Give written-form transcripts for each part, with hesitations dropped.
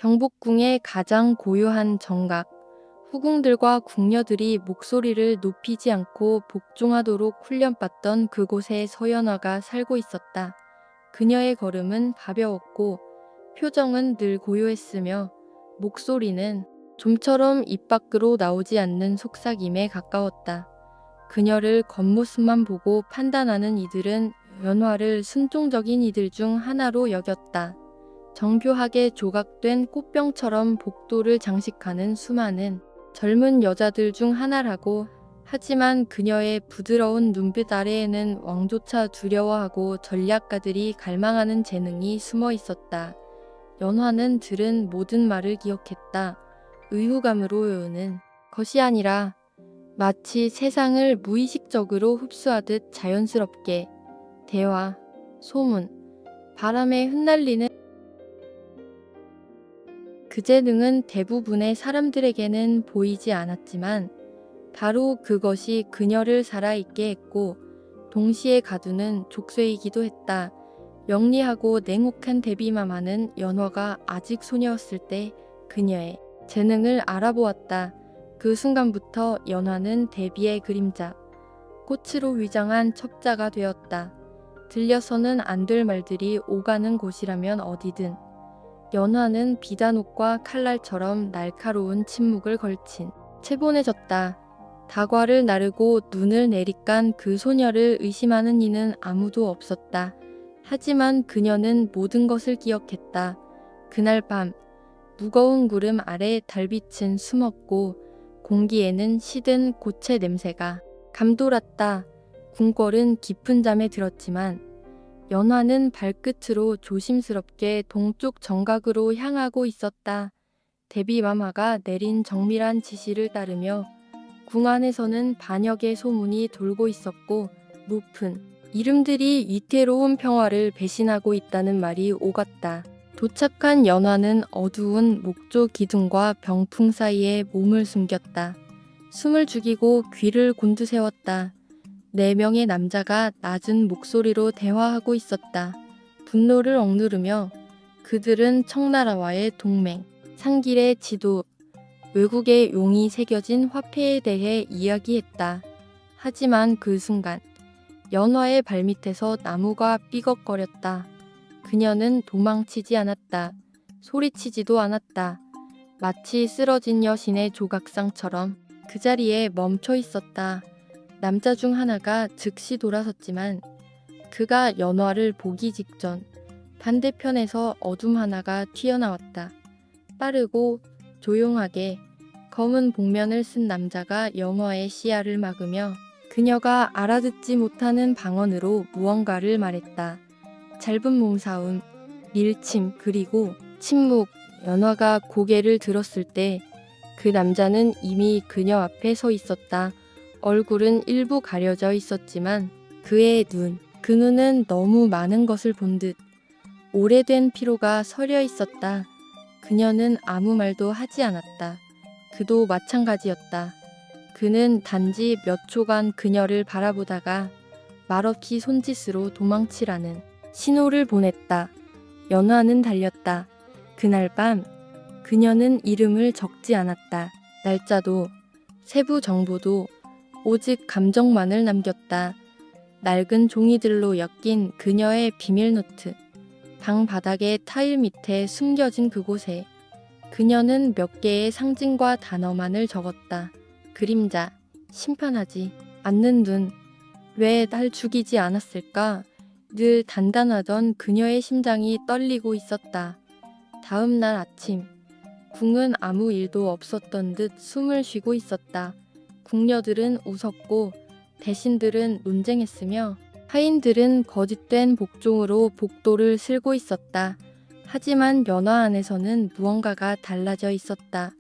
경복궁의 가장 고요한 정각, 후궁들과 궁녀들이 목소리를 높이지 않고 복종하도록 훈련받던 그곳에 서연화가 살고 있었다. 그녀의 걸음은 가벼웠고 표정은 늘 고요했으며 목소리는 좀처럼 입 밖으로 나오지 않는 속삭임에 가까웠다. 그녀를 겉모습만 보고 판단하는 이들은 연화를 순종적인 이들 중 하나로 여겼다. 정교하게 조각된 꽃병처럼 복도를 장식하는 수많은 젊은 여자들 중 하나라고. 하지만 그녀의 부드러운 눈빛 아래에는 왕조차 두려워하고 전략가들이 갈망하는 재능이 숨어 있었다. 연화는 들은 모든 말을 기억했다. 의무감으로 외우는 것이 아니라 마치 세상을 무의식적으로 흡수하듯 자연스럽게. 대화, 소문, 바람에 흩날리는 그 재능은 대부분의 사람들에게는 보이지 않았지만 바로 그것이 그녀를 살아있게 했고 동시에 가두는 족쇄이기도 했다. 영리하고 냉혹한 데뷔마마는 연화가 아직 소녀였을 때 그녀의 재능을 알아보았다. 그 순간부터 연화는 데뷔의 그림자, 꽃으로 위장한 첩자가 되었다. 들려서는 안 될 말들이 오가는 곳이라면 어디든. 연화는 비단옷과 칼날처럼 날카로운 침묵을 걸친 채 보내졌다. 다과를 나르고 눈을 내리깐 그 소녀를 의심하는 이는 아무도 없었다. 하지만 그녀는 모든 것을 기억했다. 그날 밤 무거운 구름 아래 달빛은 숨었고 공기에는 시든 고체 냄새가 감돌았다. 궁궐은 깊은 잠에 들었지만 연화는 발끝으로 조심스럽게 동쪽 정각으로 향하고 있었다. 데뷔마마가 내린 정밀한 지시를 따르며 궁 안에서는 반역의 소문이 돌고 있었고 높은 이름들이 위태로운 평화를 배신하고 있다는 말이 오갔다. 도착한 연화는 어두운 목조 기둥과 병풍 사이에 몸을 숨겼다. 숨을 죽이고 귀를 곤두세웠다. 4명의 남자가 낮은 목소리로 대화하고 있었다. 분노를 억누르며 그들은 청나라와의 동맹, 상길의 지도, 외국의 용이 새겨진 화폐에 대해 이야기했다. 하지만 그 순간 연화의 발밑에서 나무가 삐걱거렸다. 그녀는 도망치지 않았다. 소리치지도 않았다. 마치 쓰러진 여신의 조각상처럼 그 자리에 멈춰 있었다. 남자 중 하나가 즉시 돌아섰지만 그가 연화를 보기 직전 반대편에서 어둠 하나가 튀어나왔다. 빠르고 조용하게 검은 복면을 쓴 남자가 연화의 시야를 막으며 그녀가 알아듣지 못하는 방언으로 무언가를 말했다. 짧은 몸싸움, 밀침, 그리고 침묵. 연화가 고개를 들었을 때 그 남자는 이미 그녀 앞에 서 있었다. 얼굴은 일부 가려져 있었지만 그의 눈, 그 눈은 너무 많은 것을 본 듯 오래된 피로가 서려 있었다. 그녀는 아무 말도 하지 않았다. 그도 마찬가지였다. 그는 단지 몇 초간 그녀를 바라보다가 말없이 손짓으로 도망치라는 신호를 보냈다. 연화는 달렸다. 그날 밤 그녀는 이름을 적지 않았다. 날짜도 세부 정보도 오직 감정만을 남겼다. 낡은 종이들로 엮인 그녀의 비밀 노트. 방 바닥의 타일 밑에 숨겨진 그곳에 그녀는 몇 개의 상징과 단어만을 적었다. 그림자, 심판하지 않는 눈. 왜 날 죽이지 않았을까? 늘 단단하던 그녀의 심장이 떨리고 있었다. 다음 날 아침, 궁은 아무 일도 없었던 듯 숨을 쉬고 있었다. 궁녀들은 웃었고 대신들은 논쟁했으며 하인들은 거짓된 복종으로 복도를 쓸고 있었다. 하지만 연화 안에서는 무언가가 달라져 있었다.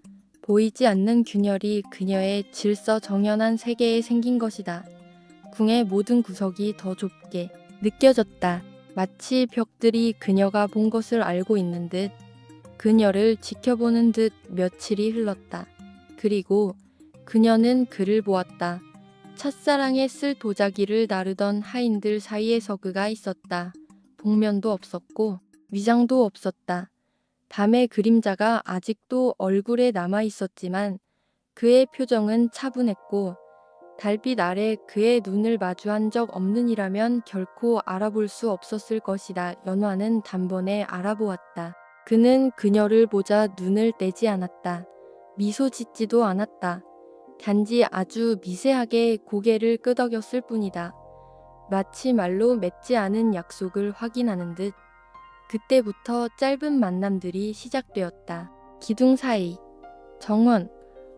보이지 않는 균열이 그녀의 질서정연한 세계에 생긴 것이다. 궁의 모든 구석이 더 좁게 느껴졌다. 마치 벽들이 그녀가 본 것을 알고 있는 듯, 그녀를 지켜보는 듯 며칠이 흘렀다. 그리고 그녀는 그를 보았다. 첫사랑에 쓸 도자기를 나르던 하인들 사이에서 그가 있었다. 복면도 없었고 위장도 없었다. 밤의 그림자가 아직도 얼굴에 남아 있었지만 그의 표정은 차분했고 달빛 아래 그의 눈을 마주한 적 없는 이라면 결코 알아볼 수 없었을 것이다. 연화는 단번에 알아보았다. 그는 그녀를 보자 눈을 떼지 않았다. 미소 짓지도 않았다. 단지 아주 미세하게 고개를 끄덕였을 뿐이다. 마치 말로 맺지 않은 약속을 확인하는 듯. 그때부터 짧은 만남들이 시작되었다. 기둥 사이, 정원,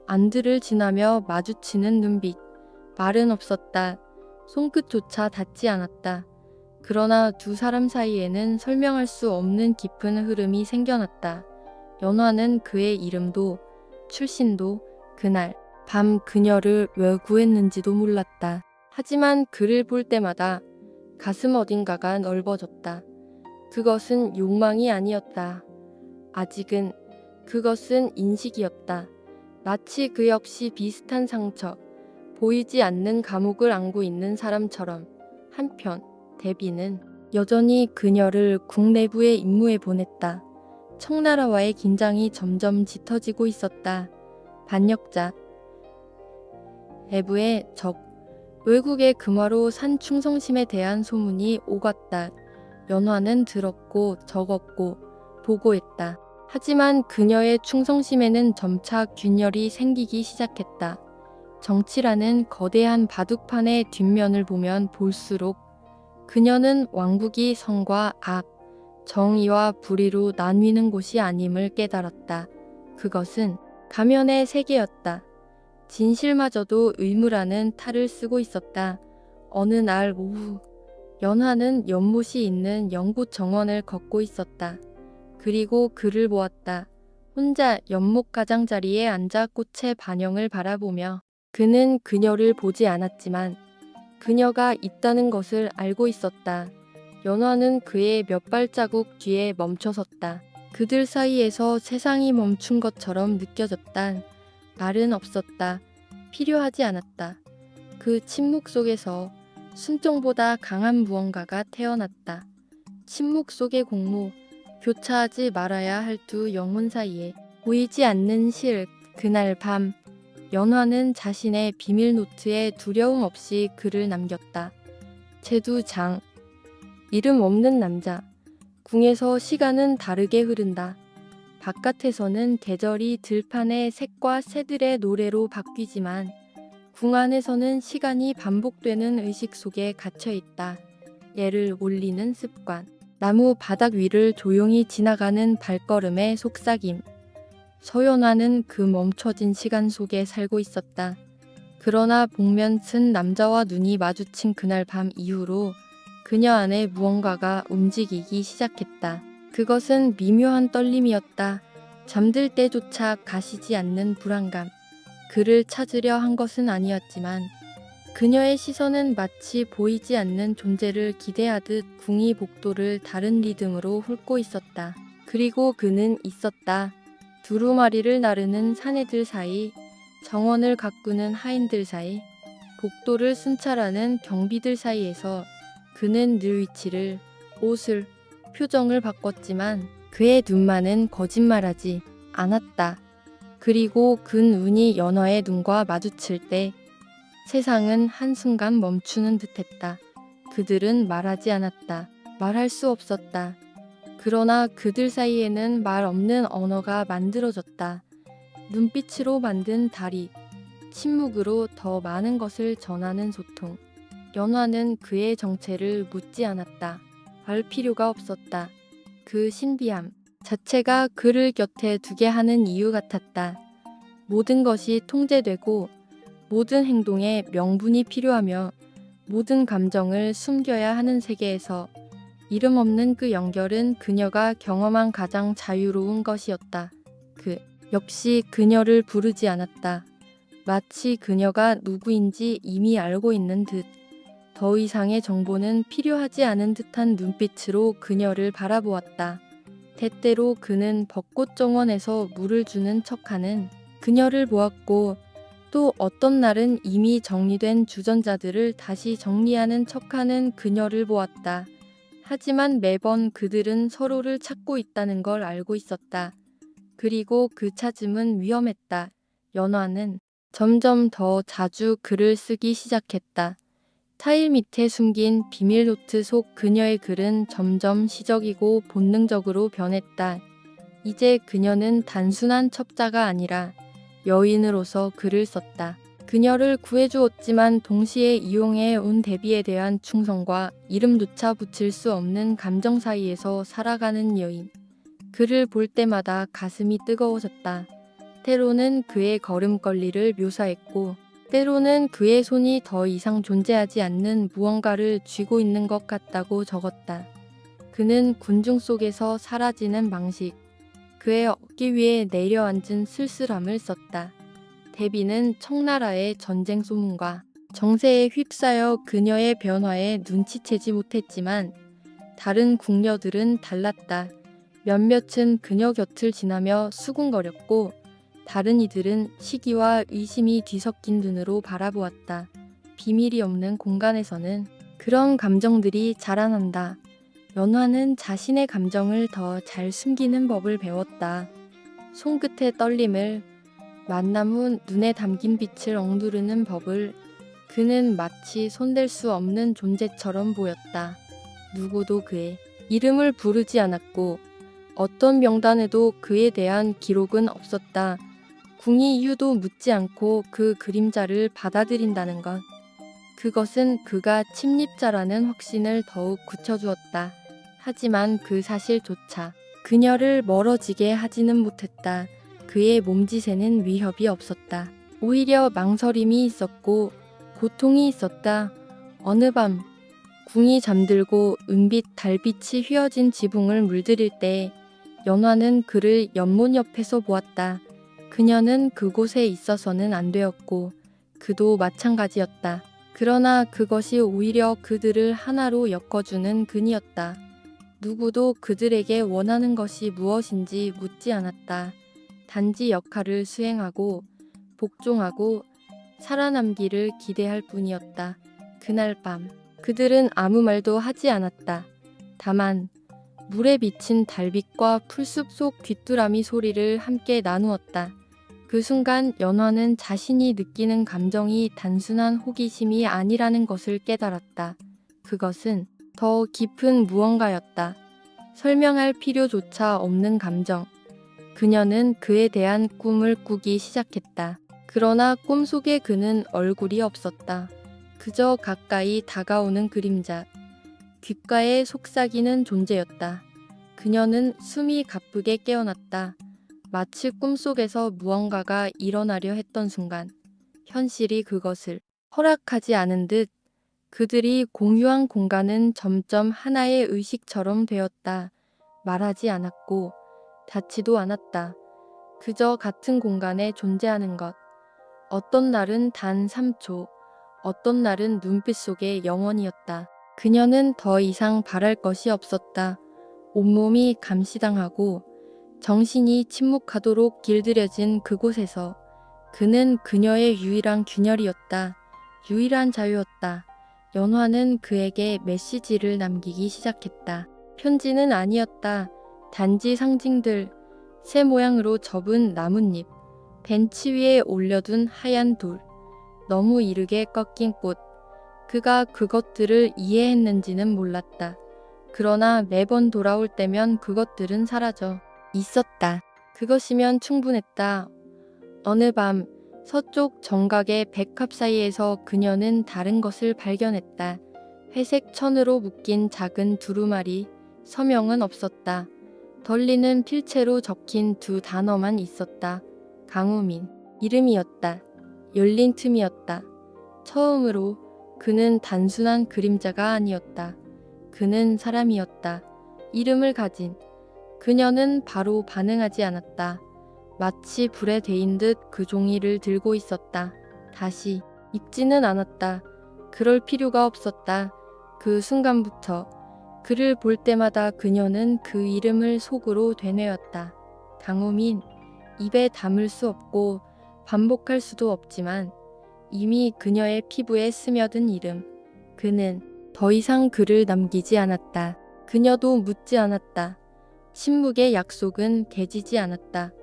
안들을 지나며 마주치는 눈빛. 말은 없었다. 손끝조차 닿지 않았다. 그러나 두 사람 사이에는 설명할 수 없는 깊은 흐름이 생겨났다. 연화는 그의 이름도 출신도 그날 밤 그녀를 왜 구했는지도 몰랐다. 하지만 그를 볼 때마다 가슴 어딘가가 넓어졌다. 그것은 욕망이 아니었다. 아직은 그것은 인식이었다. 마치 그 역시 비슷한 상처, 보이지 않는 감옥을 안고 있는 사람처럼. 한편 데비는 여전히 그녀를 국내부에 임무해 보냈다. 청나라와의 긴장이 점점 짙어지고 있었다. 반역자, 내부의 적, 외국의 금화로 산 충성심에 대한 소문이 오갔다. 연화는 들었고 적었고 보고했다. 하지만 그녀의 충성심에는 점차 균열이 생기기 시작했다. 정치라는 거대한 바둑판의 뒷면을 보면 볼수록 그녀는 왕국이 성과 악, 정의와 불의로 나뉘는 곳이 아님을 깨달았다. 그것은 가면의 세계였다. 진실마저도 의무라는 탈을 쓰고 있었다. 어느 날 오후, 연화는 연못이 있는 연꽃 정원을 걷고 있었다. 그리고 그를 보았다. 혼자 연못 가장자리에 앉아 꽃의 반영을 바라보며. 그는 그녀를 보지 않았지만 그녀가 있다는 것을 알고 있었다. 연화는 그의 몇 발자국 뒤에 멈춰섰다. 그들 사이에서 세상이 멈춘 것처럼 느껴졌다. 말은 없었다. 필요하지 않았다. 그 침묵 속에서 순종보다 강한 무언가가 태어났다. 침묵 속의 공모, 교차하지 말아야 할 두 영혼 사이에 보이지 않는 실. 그날 밤 연화는 자신의 비밀 노트에 두려움 없이 글을 남겼다. 제두장, 이름 없는 남자. 궁에서 시간은 다르게 흐른다. 바깥에서는 계절이 들판의 색과 새들의 노래로 바뀌지만 궁 안에서는 시간이 반복되는 의식 속에 갇혀있다. 얘를 올리는 습관. 나무 바닥 위를 조용히 지나가는 발걸음의 속삭임. 서연화는 그 멈춰진 시간 속에 살고 있었다. 그러나 복면 쓴 남자와 눈이 마주친 그날 밤 이후로 그녀 안에 무언가가 움직이기 시작했다. 그것은 미묘한 떨림이었다. 잠들 때조차 가시지 않는 불안감. 그를 찾으려 한 것은 아니었지만 그녀의 시선은 마치 보이지 않는 존재를 기대하듯 궁이 복도를 다른 리듬으로 훑고 있었다. 그리고 그는 있었다. 두루마리를 나르는 사내들 사이, 정원을 가꾸는 하인들 사이, 복도를 순찰하는 경비들 사이에서 그는 늘 위치를, 옷을, 표정을 바꿨지만 그의 눈만은 거짓말하지 않았다. 그리고 그 눈이 연화의 눈과 마주칠 때 세상은 한순간 멈추는 듯했다. 그들은 말하지 않았다. 말할 수 없었다. 그러나 그들 사이에는 말 없는 언어가 만들어졌다. 눈빛으로 만든 다리, 침묵으로 더 많은 것을 전하는 소통. 연화는 그의 정체를 묻지 않았다. 알 필요가 없었다. 그 신비함 자체가 그를 곁에 두게 하는 이유 같았다. 모든 것이 통제되고 모든 행동에 명분이 필요하며 모든 감정을 숨겨야 하는 세계에서 이름 없는 그 연결은 그녀가 경험한 가장 자유로운 것이었다. 그 역시 그녀를 부르지 않았다. 마치 그녀가 누구인지 이미 알고 있는 듯. 더 이상의 정보는 필요하지 않은 듯한 눈빛으로 그녀를 바라보았다. 때때로 그는 벚꽃 정원에서 물을 주는 척하는 그녀를 보았고 또 어떤 날은 이미 정리된 주전자들을 다시 정리하는 척하는 그녀를 보았다. 하지만 매번 그들은 서로를 찾고 있다는 걸 알고 있었다. 그리고 그 찾음은 위험했다. 연화는 점점 더 자주 글을 쓰기 시작했다. 타일 밑에 숨긴 비밀 노트 속 그녀의 글은 점점 시적이고 본능적으로 변했다. 이제 그녀는 단순한 첩자가 아니라 여인으로서 글을 썼다. 그녀를 구해주었지만 동시에 이용해 온 대비에 대한 충성과 이름조차 붙일 수 없는 감정 사이에서 살아가는 여인. 그를 볼 때마다 가슴이 뜨거워졌다. 때로는 그의 걸음걸이를 묘사했고 때로는 그의 손이 더 이상 존재하지 않는 무언가를 쥐고 있는 것 같다고 적었다. 그는 군중 속에서 사라지는 방식, 그의 어깨 위에 내려앉은 쓸쓸함을 썼다. 데비는 청나라의 전쟁 소문과 정세에 휩싸여 그녀의 변화에 눈치채지 못했지만 다른 궁녀들은 달랐다. 몇몇은 그녀 곁을 지나며 수군거렸고 다른 이들은 시기와 의심이 뒤섞인 눈으로 바라보았다. 비밀이 없는 공간에서는 그런 감정들이 자라난다. 연화는 자신의 감정을 더 잘 숨기는 법을 배웠다. 손끝의 떨림을, 만남 후 눈에 담긴 빛을 억누르는 법을. 그는 마치 손댈 수 없는 존재처럼 보였다. 누구도 그의 이름을 부르지 않았고 어떤 명단에도 그에 대한 기록은 없었다. 궁이 이유도 묻지 않고 그 그림자를 받아들인다는 것. 그것은 그가 침입자라는 확신을 더욱 굳혀주었다. 하지만 그 사실조차 그녀를 멀어지게 하지는 못했다. 그의 몸짓에는 위협이 없었다. 오히려 망설임이 있었고 고통이 있었다. 어느 밤 궁이 잠들고 은빛 달빛이 휘어진 지붕을 물들일 때 연화는 그를 연못 옆에서 보았다. 그녀는 그곳에 있어서는 안 되었고 그도 마찬가지였다. 그러나 그것이 오히려 그들을 하나로 엮어주는 근이었다. 누구도 그들에게 원하는 것이 무엇인지 묻지 않았다. 단지 역할을 수행하고 복종하고 살아남기를 기대할 뿐이었다. 그날 밤 그들은 아무 말도 하지 않았다. 다만 물에 비친 달빛과 풀숲 속 귀뚜라미 소리를 함께 나누었다. 그 순간 연화는 자신이 느끼는 감정이 단순한 호기심이 아니라는 것을 깨달았다. 그것은 더 깊은 무언가였다. 설명할 필요조차 없는 감정. 그녀는 그에 대한 꿈을 꾸기 시작했다. 그러나 꿈속에 그는 얼굴이 없었다. 그저 가까이 다가오는 그림자. 귓가에 속삭이는 존재였다. 그녀는 숨이 가쁘게 깨어났다. 마치 꿈속에서 무언가가 일어나려 했던 순간 현실이 그것을 허락하지 않은 듯 그들이 공유한 공간은 점점 하나의 의식처럼 되었다. 말하지 않았고 닿지도 않았다. 그저 같은 공간에 존재하는 것. 어떤 날은 단 3초, 어떤 날은 눈빛 속의 영원이었다. 그녀는 더 이상 바랄 것이 없었다. 온몸이 감시당하고 정신이 침묵하도록 길들여진 그곳에서 그는 그녀의 유일한 균열이었다. 유일한 자유였다. 연화는 그에게 메시지를 남기기 시작했다. 편지는 아니었다. 단지 상징들, 새 모양으로 접은 나뭇잎, 벤치 위에 올려둔 하얀 돌, 너무 이르게 꺾인 꽃. 그가 그것들을 이해했는지는 몰랐다. 그러나 매번 돌아올 때면 그것들은 사라져 있었다. 그것이면 충분했다. 어느 밤 서쪽 정각의 백합 사이에서 그녀는 다른 것을 발견했다. 회색 천으로 묶인 작은 두루마리, 서명은 없었다. 덜리는 필체로 적힌 두 단어만 있었다. 강우민, 이름이었다. 열린 틈이었다. 처음으로 그는 단순한 그림자가 아니었다. 그는 사람이었다. 이름을 가진. 그녀는 바로 반응하지 않았다. 마치 불에 데인 듯 그 종이를 들고 있었다. 다시 읽지는 않았다. 그럴 필요가 없었다. 그 순간부터 그를 볼 때마다 그녀는 그 이름을 속으로 되뇌었다. 강우민. 입에 담을 수 없고 반복할 수도 없지만 이미 그녀의 피부에 스며든 이름. 그는 더 이상 글을 남기지 않았다. 그녀도 묻지 않았다. 침묵의 약속은 깨지지 않았다.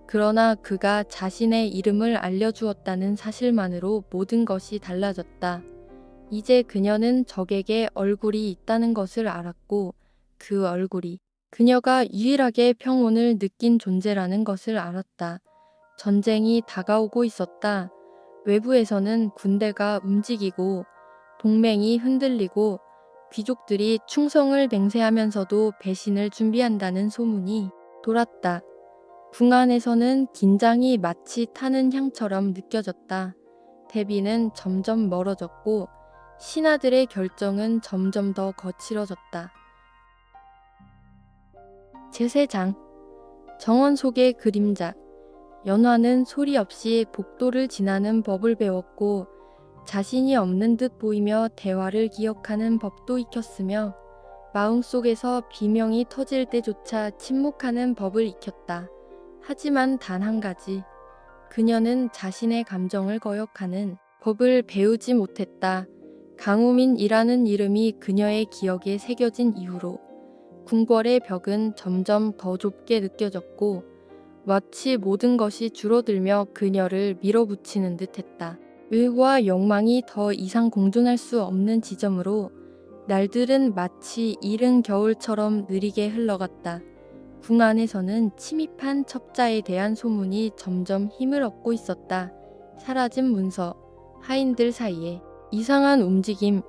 그러나 그가 자신의 이름을 알려주었다는 사실만으로 모든 것이 달라졌다. 이제 그녀는 적에게 얼굴이 있다는 것을 알았고 그 얼굴이 그녀가 유일하게 평온을 느낀 존재라는 것을 알았다. 전쟁이 다가오고 있었다. 외부에서는 군대가 움직이고 동맹이 흔들리고 귀족들이 충성을 맹세하면서도 배신을 준비한다는 소문이 돌았다. 궁 안에서는 긴장이 마치 타는 향처럼 느껴졌다. 대비는 점점 멀어졌고 신하들의 결정은 점점 더 거칠어졌다. 제3장 정원 속의 그림자. 연화는 소리 없이 복도를 지나는 법을 배웠고 자신이 없는 듯 보이며 대화를 기억하는 법도 익혔으며 마음속에서 비명이 터질 때조차 침묵하는 법을 익혔다. 하지만 단 한 가지, 그녀는 자신의 감정을 거역하는 법을 배우지 못했다. 강우민이라는 이름이 그녀의 기억에 새겨진 이후로 궁궐의 벽은 점점 더 좁게 느껴졌고 마치 모든 것이 줄어들며 그녀를 밀어붙이는 듯했다. 의와 욕망이 더 이상 공존할 수 없는 지점으로 날들은 마치 이른 겨울처럼 느리게 흘러갔다. 궁 안에서는 침입한 첩자에 대한 소문이 점점 힘을 얻고 있었다. 사라진 문서, 하인들 사이에 이상한 움직임,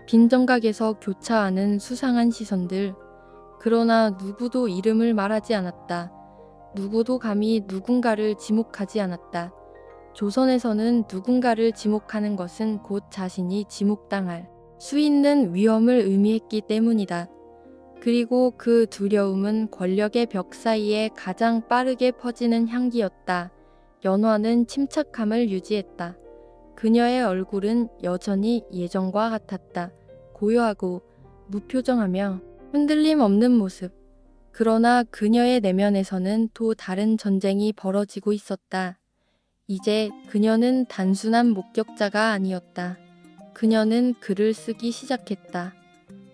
빈 정각에서 교차하는 수상한 시선들. 그러나 누구도 이름을 말하지 않았다. 누구도 감히 누군가를 지목하지 않았다. 조선에서는 누군가를 지목하는 것은 곧 자신이 지목당할 수 있는 위험을 의미했기 때문이다. 그리고 그 두려움은 권력의 벽 사이에 가장 빠르게 퍼지는 향기였다. 연화는 침착함을 유지했다. 그녀의 얼굴은 여전히 예전과 같았다. 고요하고 무표정하며 흔들림 없는 모습. 그러나 그녀의 내면에서는 또 다른 전쟁이 벌어지고 있었다. 이제 그녀는 단순한 목격자가 아니었다. 그녀는 글을 쓰기 시작했다.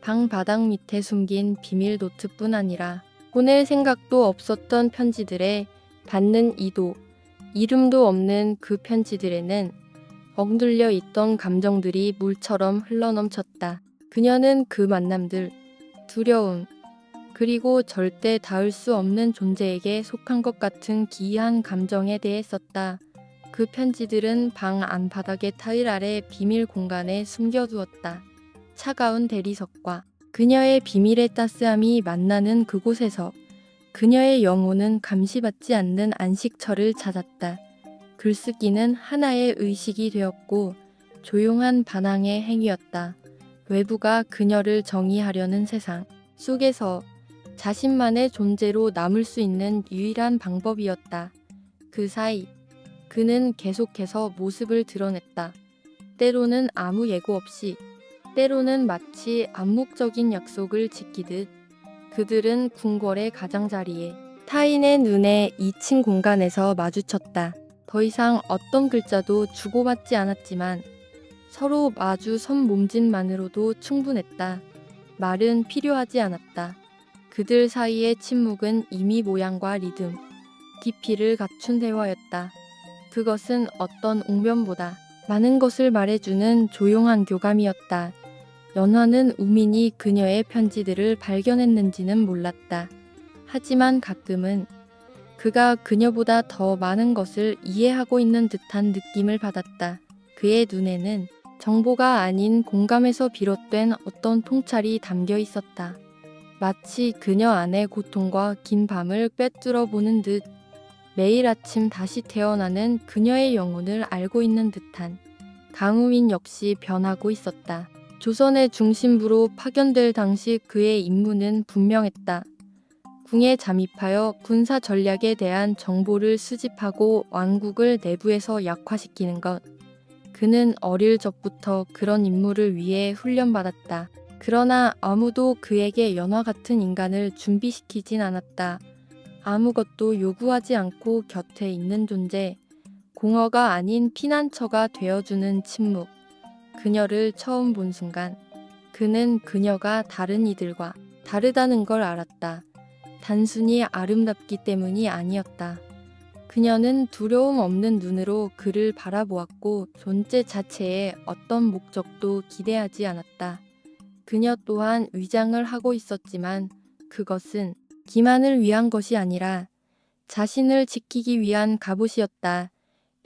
방 바닥 밑에 숨긴 비밀 노트뿐 아니라 보낼 생각도 없었던 편지들에 받는 이도, 이름도 없는 그 편지들에는 억눌려 있던 감정들이 물처럼 흘러넘쳤다. 그녀는 그 만남들, 두려움, 그리고 절대 닿을 수 없는 존재에게 속한 것 같은 기이한 감정에 대해 썼다. 그 편지들은 방 안바닥의 타일 아래 비밀 공간에 숨겨두었다. 차가운 대리석과 그녀의 비밀의 따스함이 만나는 그곳에서 그녀의 영혼은 감시받지 않는 안식처를 찾았다. 글쓰기는 하나의 의식이 되었고 조용한 반항의 행위였다. 외부가 그녀를 정의하려는 세상 속에서 자신만의 존재로 남을 수 있는 유일한 방법이었다. 그 사이 그는 계속해서 모습을 드러냈다. 때로는 아무 예고 없이, 때로는 마치 암묵적인 약속을 지키듯. 그들은 궁궐의 가장자리에 타인의 눈에 2층 공간에서 마주쳤다. 더 이상 어떤 글자도 주고받지 않았지만 서로 마주 선 몸짓만으로도 충분했다. 말은 필요하지 않았다. 그들 사이의 침묵은 이미 모양과 리듬, 깊이를 갖춘 대화였다. 그것은 어떤 웅변보다 많은 것을 말해주는 조용한 교감이었다. 연화는 우민이 그녀의 편지들을 발견했는지는 몰랐다. 하지만 가끔은 그가 그녀보다 더 많은 것을 이해하고 있는 듯한 느낌을 받았다. 그의 눈에는 정보가 아닌 공감에서 비롯된 어떤 통찰이 담겨 있었다. 마치 그녀 안의 고통과 긴 밤을 꿰뚫어 보는 듯, 매일 아침 다시 태어나는 그녀의 영혼을 알고 있는 듯한. 강우민 역시 변하고 있었다. 조선의 중심부로 파견될 당시 그의 임무는 분명했다. 궁에 잠입하여 군사 전략에 대한 정보를 수집하고 왕국을 내부에서 약화시키는 것. 그는 어릴 적부터 그런 임무를 위해 훈련받았다. 그러나 아무도 그에게 연화 같은 인간을 준비시키진 않았다. 아무것도 요구하지 않고 곁에 있는 존재, 공허가 아닌 피난처가 되어주는 침묵. 그녀를 처음 본 순간 그는 그녀가 다른 이들과 다르다는 걸 알았다. 단순히 아름답기 때문이 아니었다. 그녀는 두려움 없는 눈으로 그를 바라보았고 존재 자체에 어떤 목적도 기대하지 않았다. 그녀 또한 위장을 하고 있었지만 그것은 기만을 위한 것이 아니라 자신을 지키기 위한 갑옷이었다.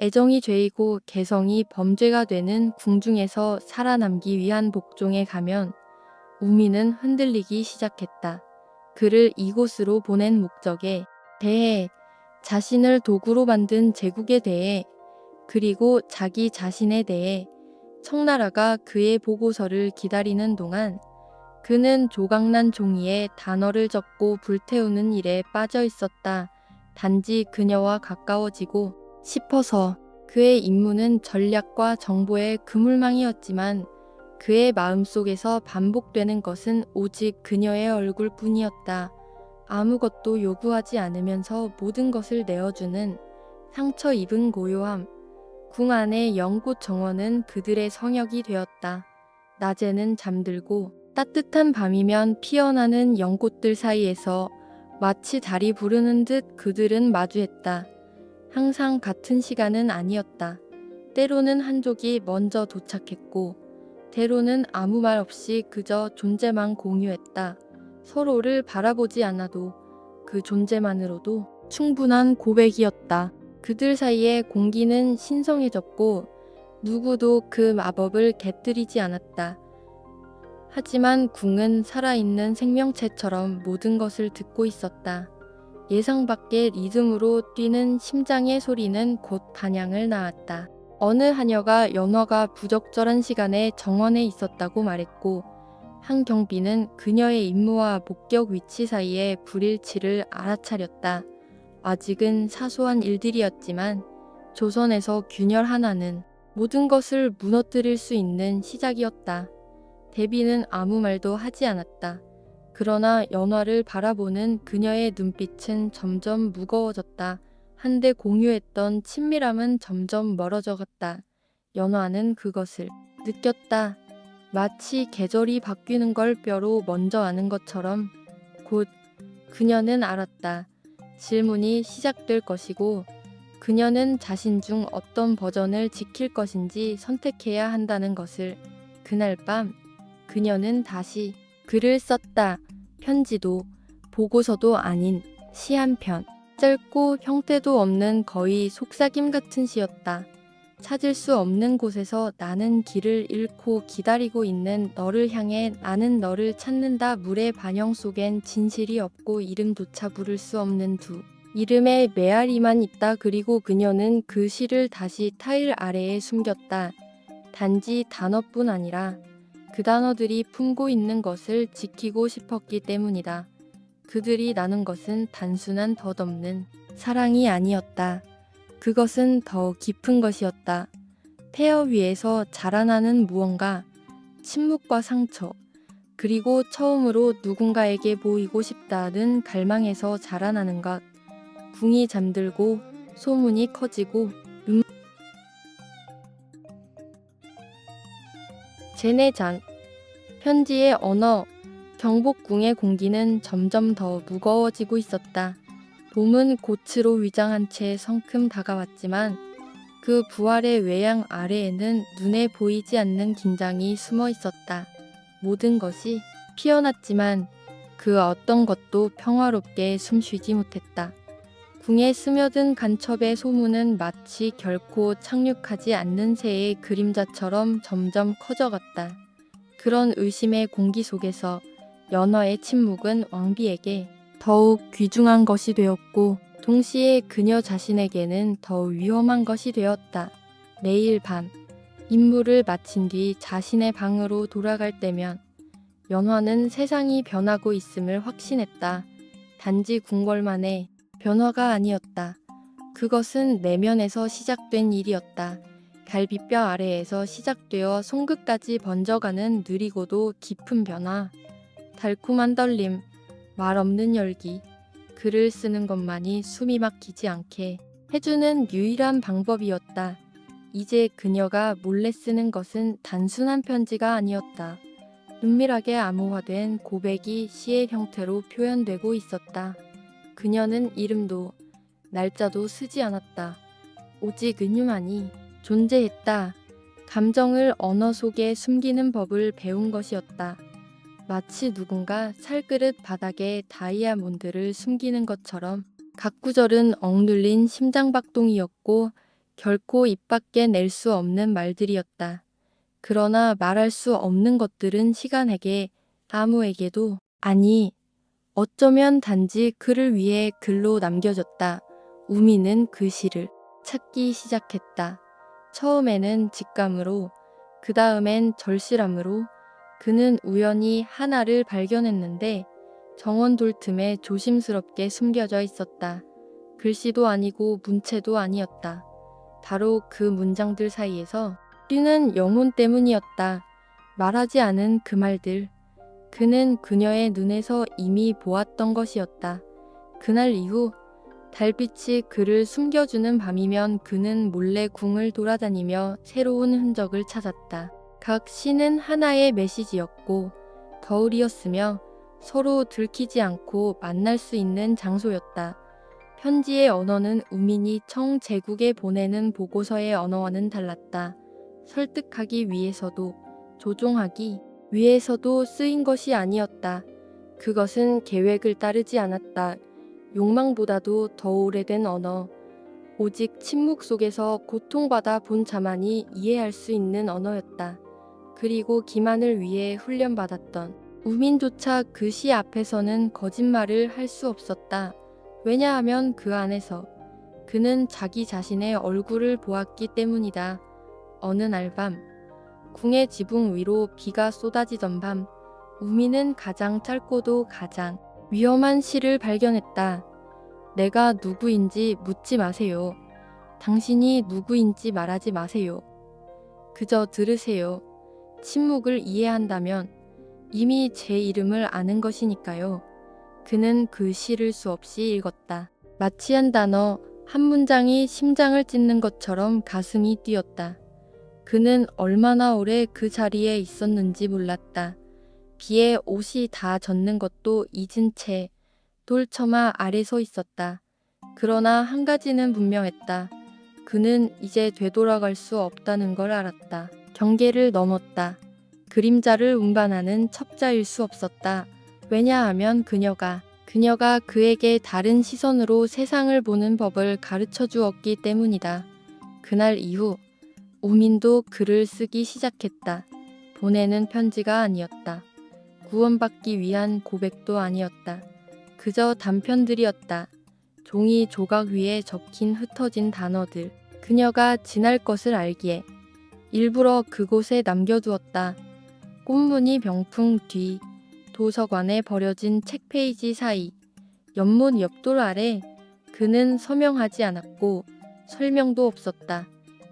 애정이 죄이고 개성이 범죄가 되는 궁중에서 살아남기 위한 복종에 가면 우미는 흔들리기 시작했다. 그를 이곳으로 보낸 목적에 대해, 자신을 도구로 만든 제국에 대해, 그리고 자기 자신에 대해. 청나라가 그의 보고서를 기다리는 동안 그는 조각난 종이에 단어를 적고 불태우는 일에 빠져 있었다. 단지 그녀와 가까워지고 싶어서. 그의 임무는 전략과 정보의 그물망이었지만 그의 마음속에서 반복되는 것은 오직 그녀의 얼굴뿐이었다. 아무것도 요구하지 않으면서 모든 것을 내어주는 상처 입은 고요함. 궁 안의 연꽃 정원은 그들의 성역이 되었다. 낮에는 잠들고 따뜻한 밤이면 피어나는 연꽃들 사이에서 마치 달이 부르는 듯 그들은 마주했다. 항상 같은 시간은 아니었다. 때로는 한족이 먼저 도착했고 때로는 아무 말 없이 그저 존재만 공유했다. 서로를 바라보지 않아도 그 존재만으로도 충분한 고백이었다. 그들 사이의 공기는 신성해졌고 누구도 그 마법을 곁들이지 않았다. 하지만 궁은 살아있는 생명체처럼 모든 것을 듣고 있었다. 예상 밖의 리듬으로 뛰는 심장의 소리는 곧 반향을 낳았다. 어느 하녀가 연화가 부적절한 시간에 정원에 있었다고 말했고 한 경비는 그녀의 임무와 목격 위치 사이의 불일치를 알아차렸다. 아직은 사소한 일들이었지만 조선에서 균열 하나는 모든 것을 무너뜨릴 수 있는 시작이었다. 대비는 아무 말도 하지 않았다. 그러나 연화를 바라보는 그녀의 눈빛은 점점 무거워졌다. 한데 공유했던 친밀함은 점점 멀어져 갔다. 연화는 그것을 느꼈다. 마치 계절이 바뀌는 걸 뼈로 먼저 아는 것처럼. 곧 그녀는 알았다. 질문이 시작될 것이고 그녀는 자신 중 어떤 버전을 지킬 것인지 선택해야 한다는 것을. 그날 밤 그녀는 다시 글을 썼다. 편지도 보고서도 아닌 시 한 편. 짧고 형태도 없는 거의 속삭임 같은 시였다. 찾을 수 없는 곳에서 나는 길을 잃고 기다리고 있는 너를 향해 나는 너를 찾는다. 물의 반영 속엔 진실이 없고 이름조차 부를 수 없는 두 이름의 메아리만 있다. 그리고 그녀는 그 시를 다시 타일 아래에 숨겼다. 단지 단어뿐 아니라 그 단어들이 품고 있는 것을 지키고 싶었기 때문이다. 그들이 나눈 것은 단순한 덧없는 사랑이 아니었다. 그것은 더 깊은 것이었다. 폐허 위에서 자라나는 무언가, 침묵과 상처, 그리고 처음으로 누군가에게 보이고 싶다는 갈망에서 자라나는 것. 궁이 잠들고 소문이 커지고 제네장. 편지의 언어. 경복궁의 공기는 점점 더 무거워지고 있었다. 봄은 고치로 위장한 채 성큼 다가왔지만 그 부활의 외양 아래에는 눈에 보이지 않는 긴장이 숨어 있었다. 모든 것이 피어났지만 그 어떤 것도 평화롭게 숨쉬지 못했다. 궁에 스며든 간첩의 소문은 마치 결코 착륙하지 않는 새의 그림자처럼 점점 커져갔다. 그런 의심의 공기 속에서 연화의 침묵은 왕비에게 더욱 귀중한 것이 되었고 동시에 그녀 자신에게는 더 위험한 것이 되었다. 매일 밤 임무를 마친 뒤 자신의 방으로 돌아갈 때면 연화는 세상이 변하고 있음을 확신했다. 단지 궁궐만의 변화가 아니었다. 그것은 내면에서 시작된 일이었다. 갈비뼈 아래에서 시작되어 손끝까지 번져가는 느리고도 깊은 변화. 달콤한 떨림, 말 없는 열기. 글을 쓰는 것만이 숨이 막히지 않게 해주는 유일한 방법이었다. 이제 그녀가 몰래 쓰는 것은 단순한 편지가 아니었다. 은밀하게 암호화된 고백이 시의 형태로 표현되고 있었다. 그녀는 이름도 날짜도 쓰지 않았다. 오직 은유만이 존재했다. 감정을 언어 속에 숨기는 법을 배운 것이었다. 마치 누군가 살그릇 바닥에 다이아몬드를 숨기는 것처럼 각 구절은 억눌린 심장박동이었고 결코 입 밖에 낼 수 없는 말들이었다. 그러나 말할 수 없는 것들은 시간에게 아무에게도 아니 어쩌면 단지 그를 위해 글로 남겨졌다. 우미는 그 시를 찾기 시작했다. 처음에는 직감으로 그 다음엔 절실함으로 그는 우연히 하나를 발견했는데 정원돌 틈에 조심스럽게 숨겨져 있었다. 글씨도 아니고 문체도 아니었다. 바로 그 문장들 사이에서 뛰는 영혼 때문이었다. 말하지 않은 그 말들. 그는 그녀의 눈에서 이미 보았던 것이었다. 그날 이후 달빛이 그를 숨겨주는 밤이면 그는 몰래 궁을 돌아다니며 새로운 흔적을 찾았다. 각 시는 하나의 메시지였고 거울이었으며 서로 들키지 않고 만날 수 있는 장소였다. 편지의 언어는 우민이 청제국에 보내는 보고서의 언어와는 달랐다. 설득하기 위해서도 조종하기 위해서도 쓰인 것이 아니었다. 그것은 계획을 따르지 않았다. 욕망보다도 더 오래된 언어. 오직 침묵 속에서 고통받아 본 자만이 이해할 수 있는 언어였다. 그리고 기만을 위해 훈련받았던 우민조차 그 시 앞에서는 거짓말을 할 수 없었다. 왜냐하면 그 안에서 그는 자기 자신의 얼굴을 보았기 때문이다. 어느 날 밤, 궁의 지붕 위로 비가 쏟아지던 밤, 우미는 가장 짧고도 가장 위험한 시를 발견했다. 내가 누구인지 묻지 마세요. 당신이 누구인지 말하지 마세요. 그저 들으세요. 침묵을 이해한다면 이미 제 이름을 아는 것이니까요. 그는 그 시를 수없이 읽었다. 마치 한 단어, 한 문장이 심장을 찢는 것처럼 가슴이 뛰었다. 그는 얼마나 오래 그 자리에 있었는지 몰랐다. 비에 옷이 다 젖는 것도 잊은 채 돌처마 아래 서 있었다. 그러나 한 가지는 분명했다. 그는 이제 되돌아갈 수 없다는 걸 알았다. 경계를 넘었다. 그림자를 운반하는 첩자일 수 없었다. 왜냐하면 그녀가 그에게 다른 시선으로 세상을 보는 법을 가르쳐 주었기 때문이다. 그날 이후 우민도 글을 쓰기 시작했다. 보내는 편지가 아니었다. 구원받기 위한 고백도 아니었다. 그저 단편들이었다. 종이 조각 위에 적힌 흩어진 단어들. 그녀가 지날 것을 알기에 일부러 그곳에 남겨두었다. 꽃무늬 병풍 뒤, 도서관에 버려진 책 페이지 사이, 연못 옆돌 아래 그는 서명하지 않았고 설명도 없었다.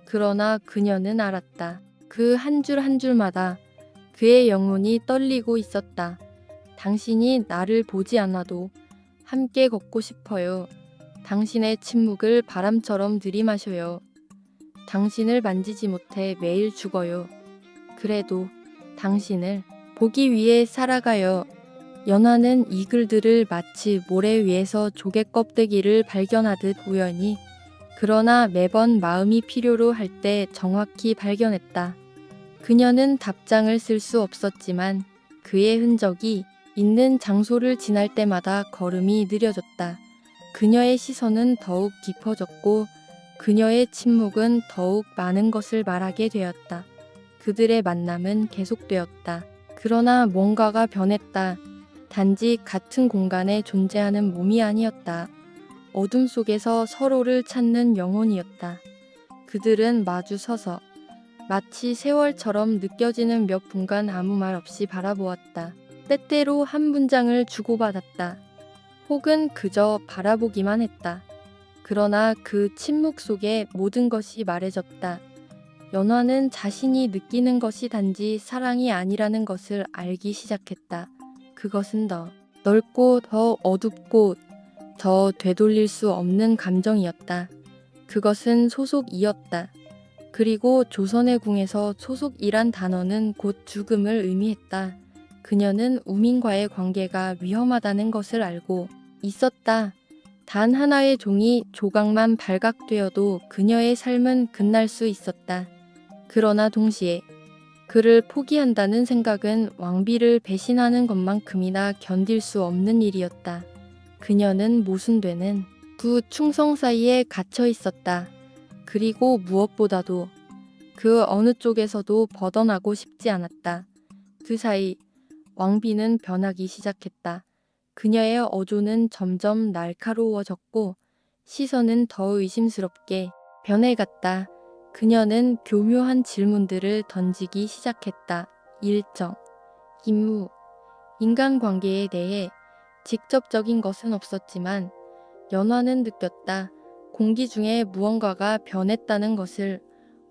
그러나 그녀는 알았다. 그 한 줄 한 줄마다 그의 영혼이 떨리고 있었다. 당신이 나를 보지 않아도 함께 걷고 싶어요. 당신의 침묵을 바람처럼 들이마셔요. 당신을 만지지 못해 매일 죽어요. 그래도 당신을 보기 위해 살아가요. 연화는 이 글들을 마치 모래 위에서 조개 껍데기를 발견하듯 우연히 그러나 매번 마음이 필요로 할 때 정확히 발견했다. 그녀는 답장을 쓸 수 없었지만 그의 흔적이 있는 장소를 지날 때마다 걸음이 느려졌다. 그녀의 시선은 더욱 깊어졌고 그녀의 침묵은 더욱 많은 것을 말하게 되었다. 그들의 만남은 계속되었다. 그러나 뭔가가 변했다. 단지 같은 공간에 존재하는 몸이 아니었다. 어둠 속에서 서로를 찾는 영혼이었다. 그들은 마주 서서 마치 세월처럼 느껴지는 몇 분간 아무 말 없이 바라보았다. 때때로 한 문장을 주고받았다. 혹은 그저 바라보기만 했다. 그러나 그 침묵 속에 모든 것이 말해졌다. 연화는 자신이 느끼는 것이 단지 사랑이 아니라는 것을 알기 시작했다. 그것은 더 넓고 더 어둡고 더 되돌릴 수 없는 감정이었다. 그것은 소속이었다. 그리고 조선의 궁에서 소속이란 단어는 곧 죽음을 의미했다. 그녀는 우민과의 관계가 위험하다는 것을 알고 있었다. 단 하나의 종이 조각만 발각되어도 그녀의 삶은 끝날 수 있었다. 그러나 동시에 그를 포기한다는 생각은 왕비를 배신하는 것만큼이나 견딜 수 없는 일이었다. 그녀는 모순되는 두 충성 사이에 갇혀 있었다. 그리고 무엇보다도 그 어느 쪽에서도 벗어나고 싶지 않았다. 그 사이 왕비는 변하기 시작했다. 그녀의 어조는 점점 날카로워졌고 시선은 더 의심스럽게 변해갔다. 그녀는 교묘한 질문들을 던지기 시작했다. 일정, 임무, 인간관계에 대해 직접적인 것은 없었지만 연화는 느꼈다. 공기 중에 무언가가 변했다는 것을.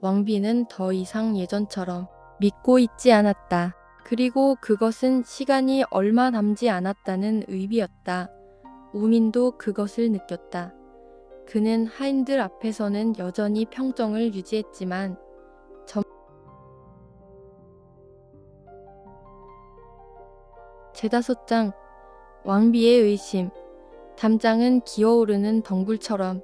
왕비는 더 이상 예전처럼 믿고 있지 않았다. 그리고 그것은 시간이 얼마 남지 않았다는 의미였다. 우민도 그것을 느꼈다. 그는 하인들 앞에서는 여전히 평정을 유지했지만 제5장 왕비의 의심. 담장은 기어오르는 덩굴처럼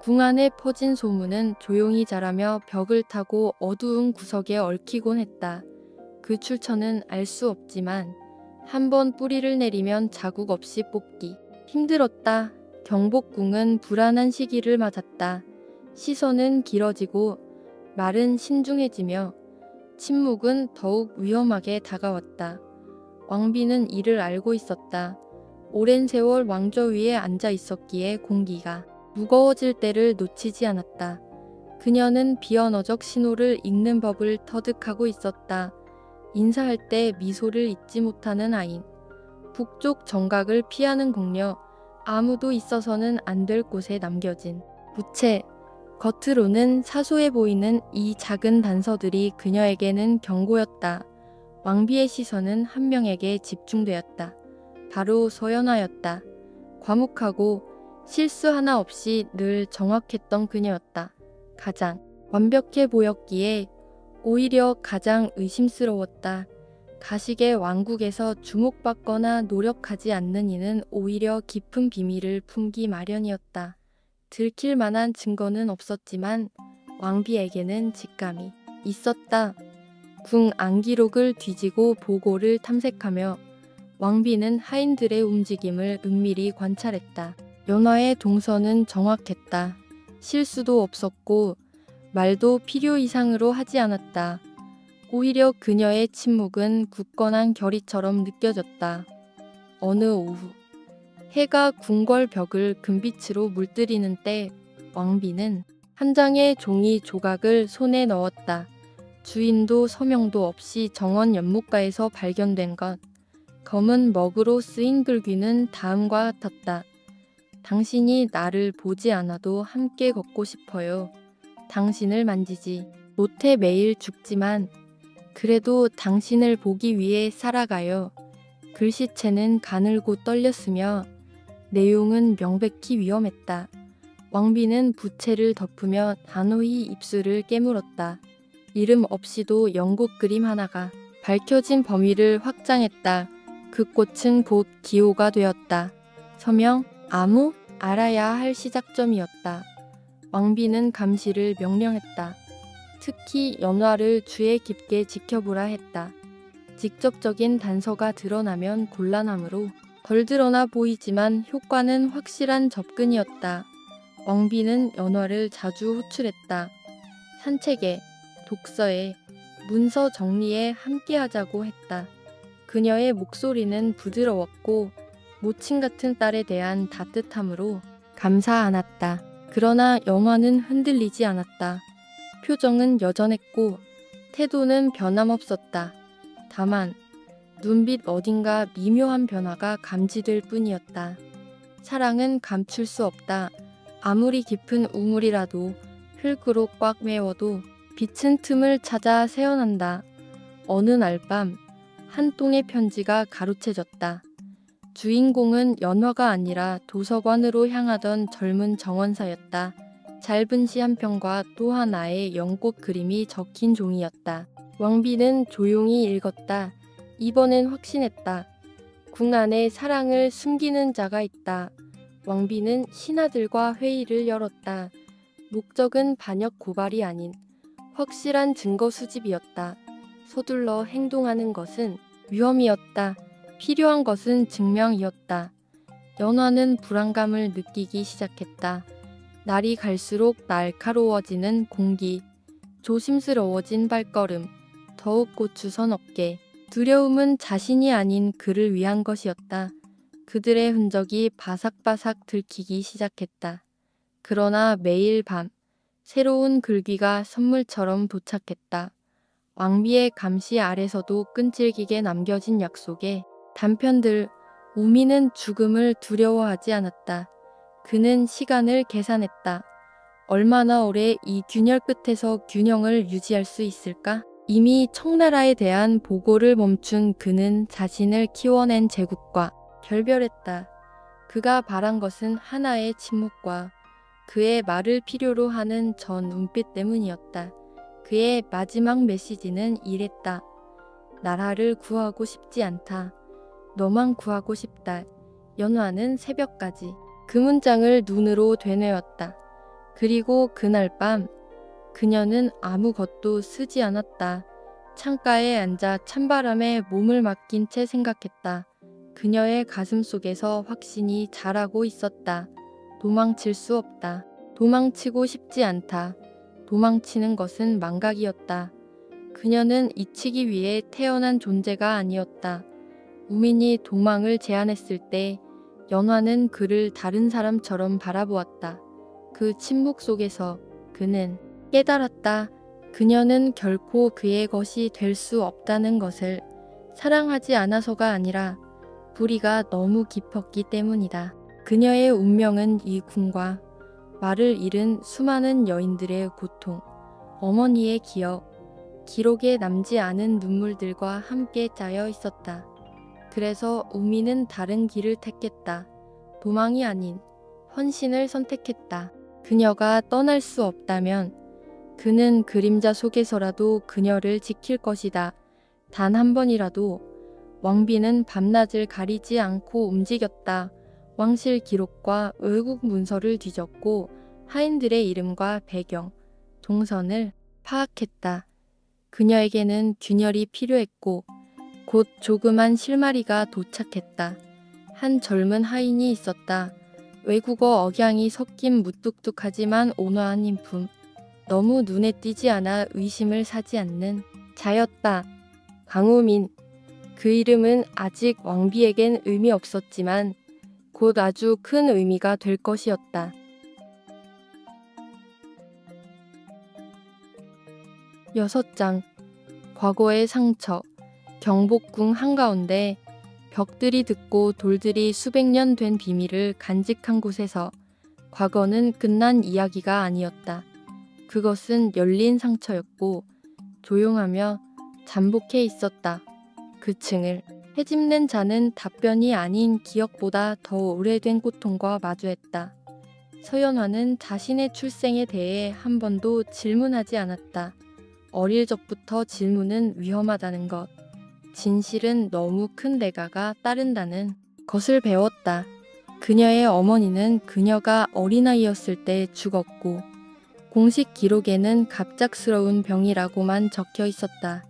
궁 안에 퍼진 소문은 조용히 자라며 벽을 타고 어두운 구석에 얽히곤 했다. 그 출처는 알 수 없지만 한 번 뿌리를 내리면 자국 없이 뽑기 힘들었다. 경복궁은 불안한 시기를 맞았다. 시선은 길어지고 말은 신중해지며 침묵은 더욱 위험하게 다가왔다. 왕비는 이를 알고 있었다. 오랜 세월 왕좌 위에 앉아 있었기에 공기가 무거워질 때를 놓치지 않았다. 그녀는 비언어적 신호를 읽는 법을 터득하고 있었다. 인사할 때 미소를 잊지 못하는 아인, 북쪽 정각을 피하는 공녀, 아무도 있어서는 안 될 곳에 남겨진 부채. 겉으로는 사소해 보이는 이 작은 단서들이 그녀에게는 경고였다. 왕비의 시선은 한 명에게 집중되었다. 바로 소연아였다. 과묵하고 실수 하나 없이 늘 정확했던 그녀였다. 가장 완벽해 보였기에 오히려 가장 의심스러웠다. 가식의 왕국에서 주목받거나 노력하지 않는 이는 오히려 깊은 비밀을 품기 마련이었다. 들킬 만한 증거는 없었지만 왕비에게는 직감이 있었다. 궁 안기록을 뒤지고 보고를 탐색하며 왕비는 하인들의 움직임을 은밀히 관찰했다. 연화의 동선은 정확했다. 실수도 없었고 말도 필요 이상으로 하지 않았다. 오히려 그녀의 침묵은 굳건한 결의처럼 느껴졌다. 어느 오후 해가 궁궐 벽을 금빛으로 물들이는 때 왕비는 한 장의 종이 조각을 손에 넣었다. 주인도 서명도 없이 정원 연못가에서 발견된 것. 검은 먹으로 쓰인 글귀는 다음과 같았다. 당신이 나를 보지 않아도 함께 걷고 싶어요. 당신을 만지지 못해 매일 죽지만 그래도 당신을 보기 위해 살아가요. 글씨체는 가늘고 떨렸으며 내용은 명백히 위험했다. 왕비는 부채를 덮으며 단호히 입술을 깨물었다. 이름 없이도 영국 그림 하나가 밝혀진 범위를 확장했다. 그 꽃은 곧 기호가 되었다. 서명, 암호, 알아야 할 시작점이었다. 왕비는 감시를 명령했다. 특히 연화를 주의 깊게 지켜보라 했다. 직접적인 단서가 드러나면 곤란하므로 덜 드러나 보이지만 효과는 확실한 접근이었다. 왕비는 연화를 자주 호출했다. 산책에, 독서에, 문서 정리에 함께하자고 했다. 그녀의 목소리는 부드러웠고 모친 같은 딸에 대한 따뜻함으로 감사 않았다. 그러나 연화는 흔들리지 않았다. 표정은 여전했고 태도는 변함없었다. 다만 눈빛 어딘가 미묘한 변화가 감지될 뿐이었다. 사랑은 감출 수 없다. 아무리 깊은 우물이라도 흙으로 꽉 메워도 빛은 틈을 찾아 새어난다. 어느 날 밤 한 통의 편지가 가로채졌다. 주인공은 연화가 아니라 도서관으로 향하던 젊은 정원사였다. 짧은 시 한 편과 또 하나의 연꽃 그림이 적힌 종이었다. 왕비는 조용히 읽었다. 이번엔 확신했다. 궁 안에 사랑을 숨기는 자가 있다. 왕비는 신하들과 회의를 열었다. 목적은 반역 고발이 아닌 확실한 증거 수집이었다. 서둘러 행동하는 것은 위험이었다. 필요한 것은 증명이었다. 연화는 불안감을 느끼기 시작했다. 날이 갈수록 날카로워지는 공기, 조심스러워진 발걸음, 더욱 고추선 어깨. 두려움은 자신이 아닌 그를 위한 것이었다. 그들의 흔적이 바삭바삭 들키기 시작했다. 그러나 매일 밤 새로운 글귀가 선물처럼 도착했다. 왕비의 감시 아래서도 끈질기게 남겨진 약속에 단편들. 우미는 죽음을 두려워하지 않았다. 그는 시간을 계산했다. 얼마나 오래 이 균열 끝에서 균형을 유지할 수 있을까? 이미 청나라에 대한 보고를 멈춘 그는 자신을 키워낸 제국과 결별했다. 그가 바란 것은 하나의 침묵과 그의 말을 필요로 하는 저 눈빛 때문이었다. 그의 마지막 메시지는 이랬다. 나라를 구하고 싶지 않다. 너만 구하고 싶다. 연화는 새벽까지 그 문장을 눈으로 되뇌었다. 그리고 그날 밤 그녀는 아무것도 쓰지 않았다. 창가에 앉아 찬바람에 몸을 맡긴 채 생각했다. 그녀의 가슴 속에서 확신이 자라고 있었다. 도망칠 수 없다. 도망치고 싶지 않다. 도망치는 것은 망각이었다. 그녀는 잊히기 위해 태어난 존재가 아니었다. 우민이 도망을 제안했을 때 연화는 그를 다른 사람처럼 바라보았다. 그 침묵 속에서 그는 깨달았다. 그녀는 결코 그의 것이 될 수 없다는 것을. 사랑하지 않아서가 아니라 불의가 너무 깊었기 때문이다. 그녀의 운명은 이 궁과 말을 잃은 수많은 여인들의 고통, 어머니의 기억, 기록에 남지 않은 눈물들과 함께 짜여 있었다. 그래서 우미는 다른 길을 택했다. 도망이 아닌 헌신을 선택했다. 그녀가 떠날 수 없다면 그는 그림자 속에서라도 그녀를 지킬 것이다. 단 한 번이라도. 왕비는 밤낮을 가리지 않고 움직였다. 왕실 기록과 외국 문서를 뒤졌고 하인들의 이름과 배경, 동선을 파악했다. 그녀에게는 균열이 필요했고 곧 조그만 실마리가 도착했다. 한 젊은 하인이 있었다. 외국어 억양이 섞인 무뚝뚝하지만 온화한 인품. 너무 눈에 띄지 않아 의심을 사지 않는 자였다. 강우민. 그 이름은 아직 왕비에겐 의미 없었지만 곧 아주 큰 의미가 될 것이었다. 6장. 과거의 상처. 경복궁 한가운데 벽들이 듣고 돌들이 수백 년 된 비밀을 간직한 곳에서 과거는 끝난 이야기가 아니었다. 그것은 열린 상처였고 조용하며 잠복해 있었다. 그 층을 헤집는 자는 답변이 아닌 기억보다 더 오래된 고통과 마주했다. 서연화는 자신의 출생에 대해 한 번도 질문하지 않았다. 어릴 적부터 질문은 위험하다는 것, 진실은 너무 큰 대가가 따른다는 것을 배웠다. 그녀의 어머니는 그녀가 어린아이였을 때 죽었고 공식 기록에는 갑작스러운 병이라고만 적혀 있었다.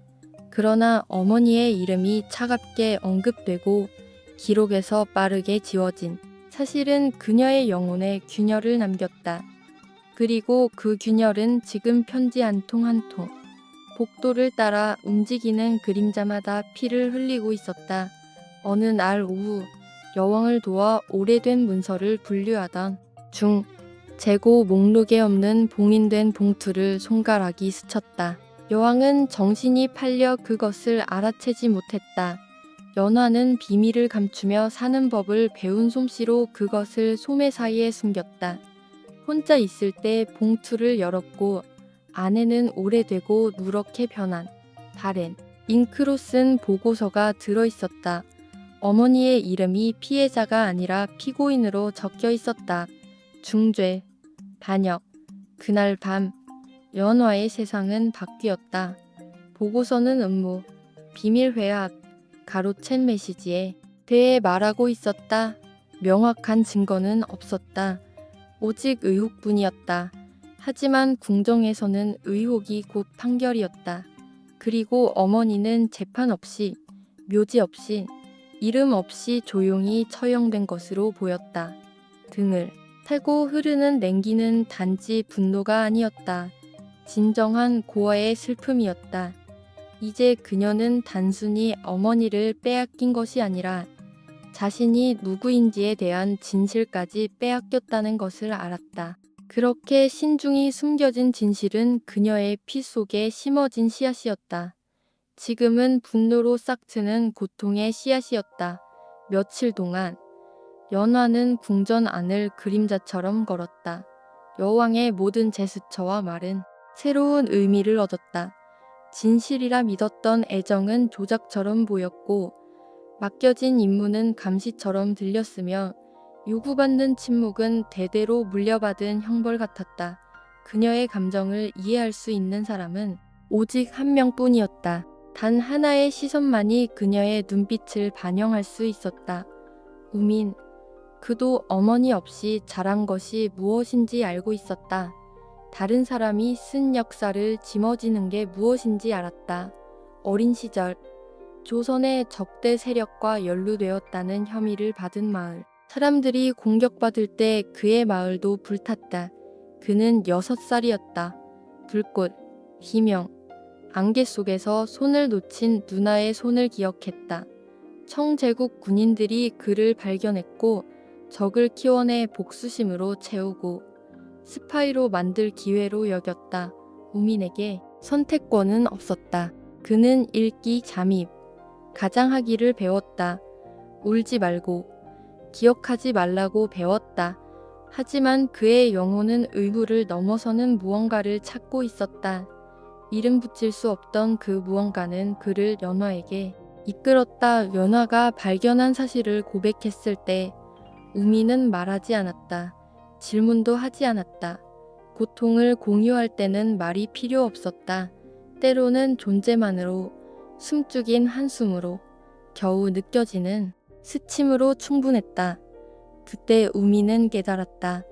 그러나 어머니의 이름이 차갑게 언급되고 기록에서 빠르게 지워진 사실은 그녀의 영혼에 균열을 남겼다. 그리고 그 균열은 지금 편지 한 통 한 통, 복도를 따라 움직이는 그림자마다 피를 흘리고 있었다. 어느 날 오후 여왕을 도와 오래된 문서를 분류하던 중 재고 목록에 없는 봉인된 봉투를 손가락이 스쳤다. 여왕은 정신이 팔려 그것을 알아채지 못했다. 연화는 비밀을 감추며 사는 법을 배운 솜씨로 그것을 소매 사이에 숨겼다. 혼자 있을 때 봉투를 열었고 안에는 오래되고 누렇게 변한 바랜 잉크로 쓴 보고서가 들어있었다. 어머니의 이름이 피해자가 아니라 피고인으로 적혀 있었다. 중죄, 반역. 그날 밤 연화의 세상은 바뀌었다. 보고서는 음모, 비밀 회합, 가로챈 메시지에 대해 말하고 있었다. 명확한 증거는 없었다. 오직 의혹뿐이었다. 하지만 궁정에서는 의혹이 곧 판결이었다. 그리고 어머니는 재판 없이, 묘지 없이, 이름 없이 조용히 처형된 것으로 보였다. 등을 타고 흐르는 냉기는 단지 분노가 아니었다. 진정한 고아의 슬픔이었다. 이제 그녀는 단순히 어머니를 빼앗긴 것이 아니라 자신이 누구인지에 대한 진실까지 빼앗겼다는 것을 알았다. 그렇게 신중히 숨겨진 진실은 그녀의 피 속에 심어진 씨앗이었다. 지금은 분노로 싹트는 고통의 씨앗이었다. 며칠 동안 연화는 궁전 안을 그림자처럼 걸었다. 여왕의 모든 제스처와 말은 새로운 의미를 얻었다. 진실이라 믿었던 애정은 조작처럼 보였고 맡겨진 임무는 감시처럼 들렸으며 요구받는 침묵은 대대로 물려받은 형벌 같았다. 그녀의 감정을 이해할 수 있는 사람은 오직 한 명뿐이었다. 단 하나의 시선만이 그녀의 눈빛을 반영할 수 있었다. 우민. 그도 어머니 없이 자란 것이 무엇인지 알고 있었다. 다른 사람이 쓴 역사를 짊어지는 게 무엇인지 알았다. 어린 시절 조선의 적대 세력과 연루되었다는 혐의를 받은 마을. 사람들이 공격받을 때 그의 마을도 불탔다. 그는 6살이었다. 불꽃, 비명, 안개 속에서 손을 놓친 누나의 손을 기억했다. 청제국 군인들이 그를 발견했고 적을 키워내 복수심으로 채우고 스파이로 만들 기회로 여겼다. 우민에게 선택권은 없었다. 그는 읽기 잠입, 가장하기를 배웠다. 울지 말고, 기억하지 말라고 배웠다. 하지만 그의 영혼은 의무를 넘어서는 무언가를 찾고 있었다. 이름 붙일 수 없던 그 무언가는 그를 연화에게 이끌었다. 연화가 발견한 사실을 고백했을 때 우미는 말하지 않았다. 질문도 하지 않았다. 고통을 공유할 때는 말이 필요 없었다. 때로는 존재만으로, 숨죽인 한숨으로, 겨우 느껴지는 스침으로 충분했다. 그때 우미는 깨달았다.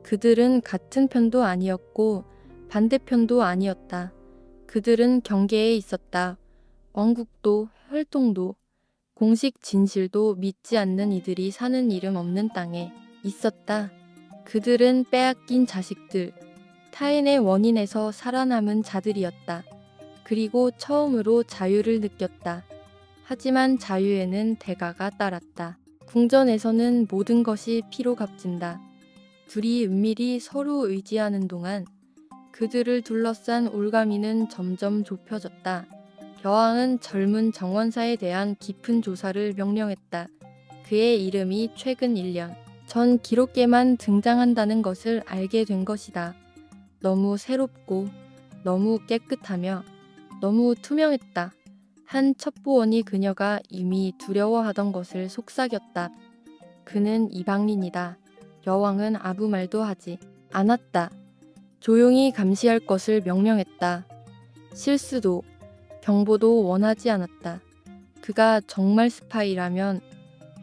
그들은 같은 편도 아니었고 반대편도 아니었다. 그들은 경계에 있었다. 왕국도 혈통도 공식 진실도 믿지 않는 이들이 사는 이름 없는 땅에 있었다. 그들은 빼앗긴 자식들, 타인의 원인에서 살아남은 자들이었다. 그리고 처음으로 자유를 느꼈다. 하지만 자유에는 대가가 따랐다. 궁전에서는 모든 것이 피로 값진다. 둘이 은밀히 서로 의지하는 동안 그들을 둘러싼 올가미는 점점 좁혀졌다. 여왕은 젊은 정원사에 대한 깊은 조사를 명령했다. 그의 이름이 최근 1년 전 기록에만 등장한다는 것을 알게 된 것이다. 너무 새롭고 너무 깨끗하며 너무 투명했다. 한 첩보원이 그녀가 이미 두려워하던 것을 속삭였다. 그는 이방인이다. 여왕은 아무 말도 하지 않았다. 조용히 감시할 것을 명령했다. 실수도 경보도 원하지 않았다. 그가 정말 스파이라면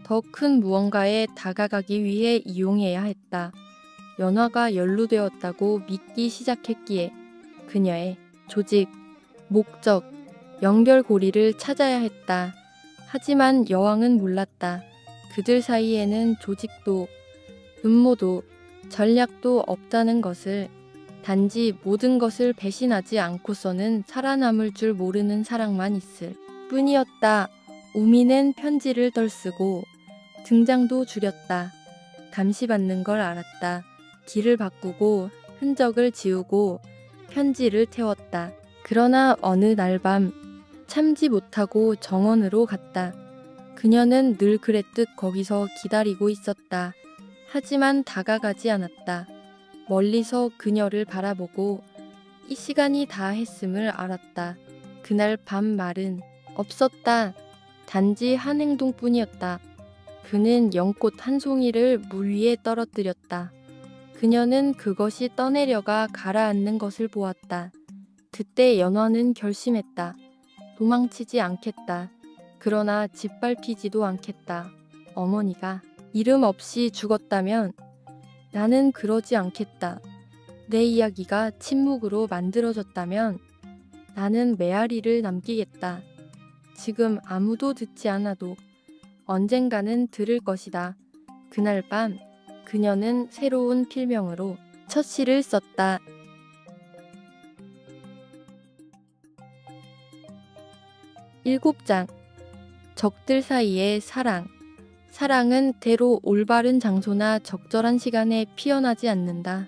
더 큰 무언가에 다가가기 위해 이용해야 했다. 연화가 연루되었다고 믿기 시작했기에 그녀의 조직, 목적, 연결고리를 찾아야 했다. 하지만 여왕은 몰랐다. 그들 사이에는 조직도, 음모도, 전략도 없다는 것을. 단지 모든 것을 배신하지 않고서는 살아남을 줄 모르는 사랑만 있을 뿐이었다. 우미는 편지를 덜 쓰고 등장도 줄였다. 감시받는 걸 알았다. 길을 바꾸고 흔적을 지우고 편지를 태웠다. 그러나 어느 날 밤 참지 못하고 정원으로 갔다. 그녀는 늘 그랬듯 거기서 기다리고 있었다. 하지만 다가가지 않았다. 멀리서 그녀를 바라보고 이 시간이 다 했음을 알았다. 그날 밤 말은 없었다. 단지 한 행동뿐이었다. 그는 연꽃 한 송이를 물 위에 떨어뜨렸다. 그녀는 그것이 떠내려가 가라앉는 것을 보았다. 그때 연화는 결심했다. 도망치지 않겠다. 그러나 짓밟히지도 않겠다. 어머니가 이름 없이 죽었다면 나는 그러지 않겠다. 내 이야기가 침묵으로 만들어졌다면 나는 메아리를 남기겠다. 지금 아무도 듣지 않아도 언젠가는 들을 것이다. 그날 밤 그녀는 새로운 필명으로 첫 시를 썼다. 7장 적들 사이의 사랑. 사랑은 때로 올바른 장소나 적절한 시간에 피어나지 않는다.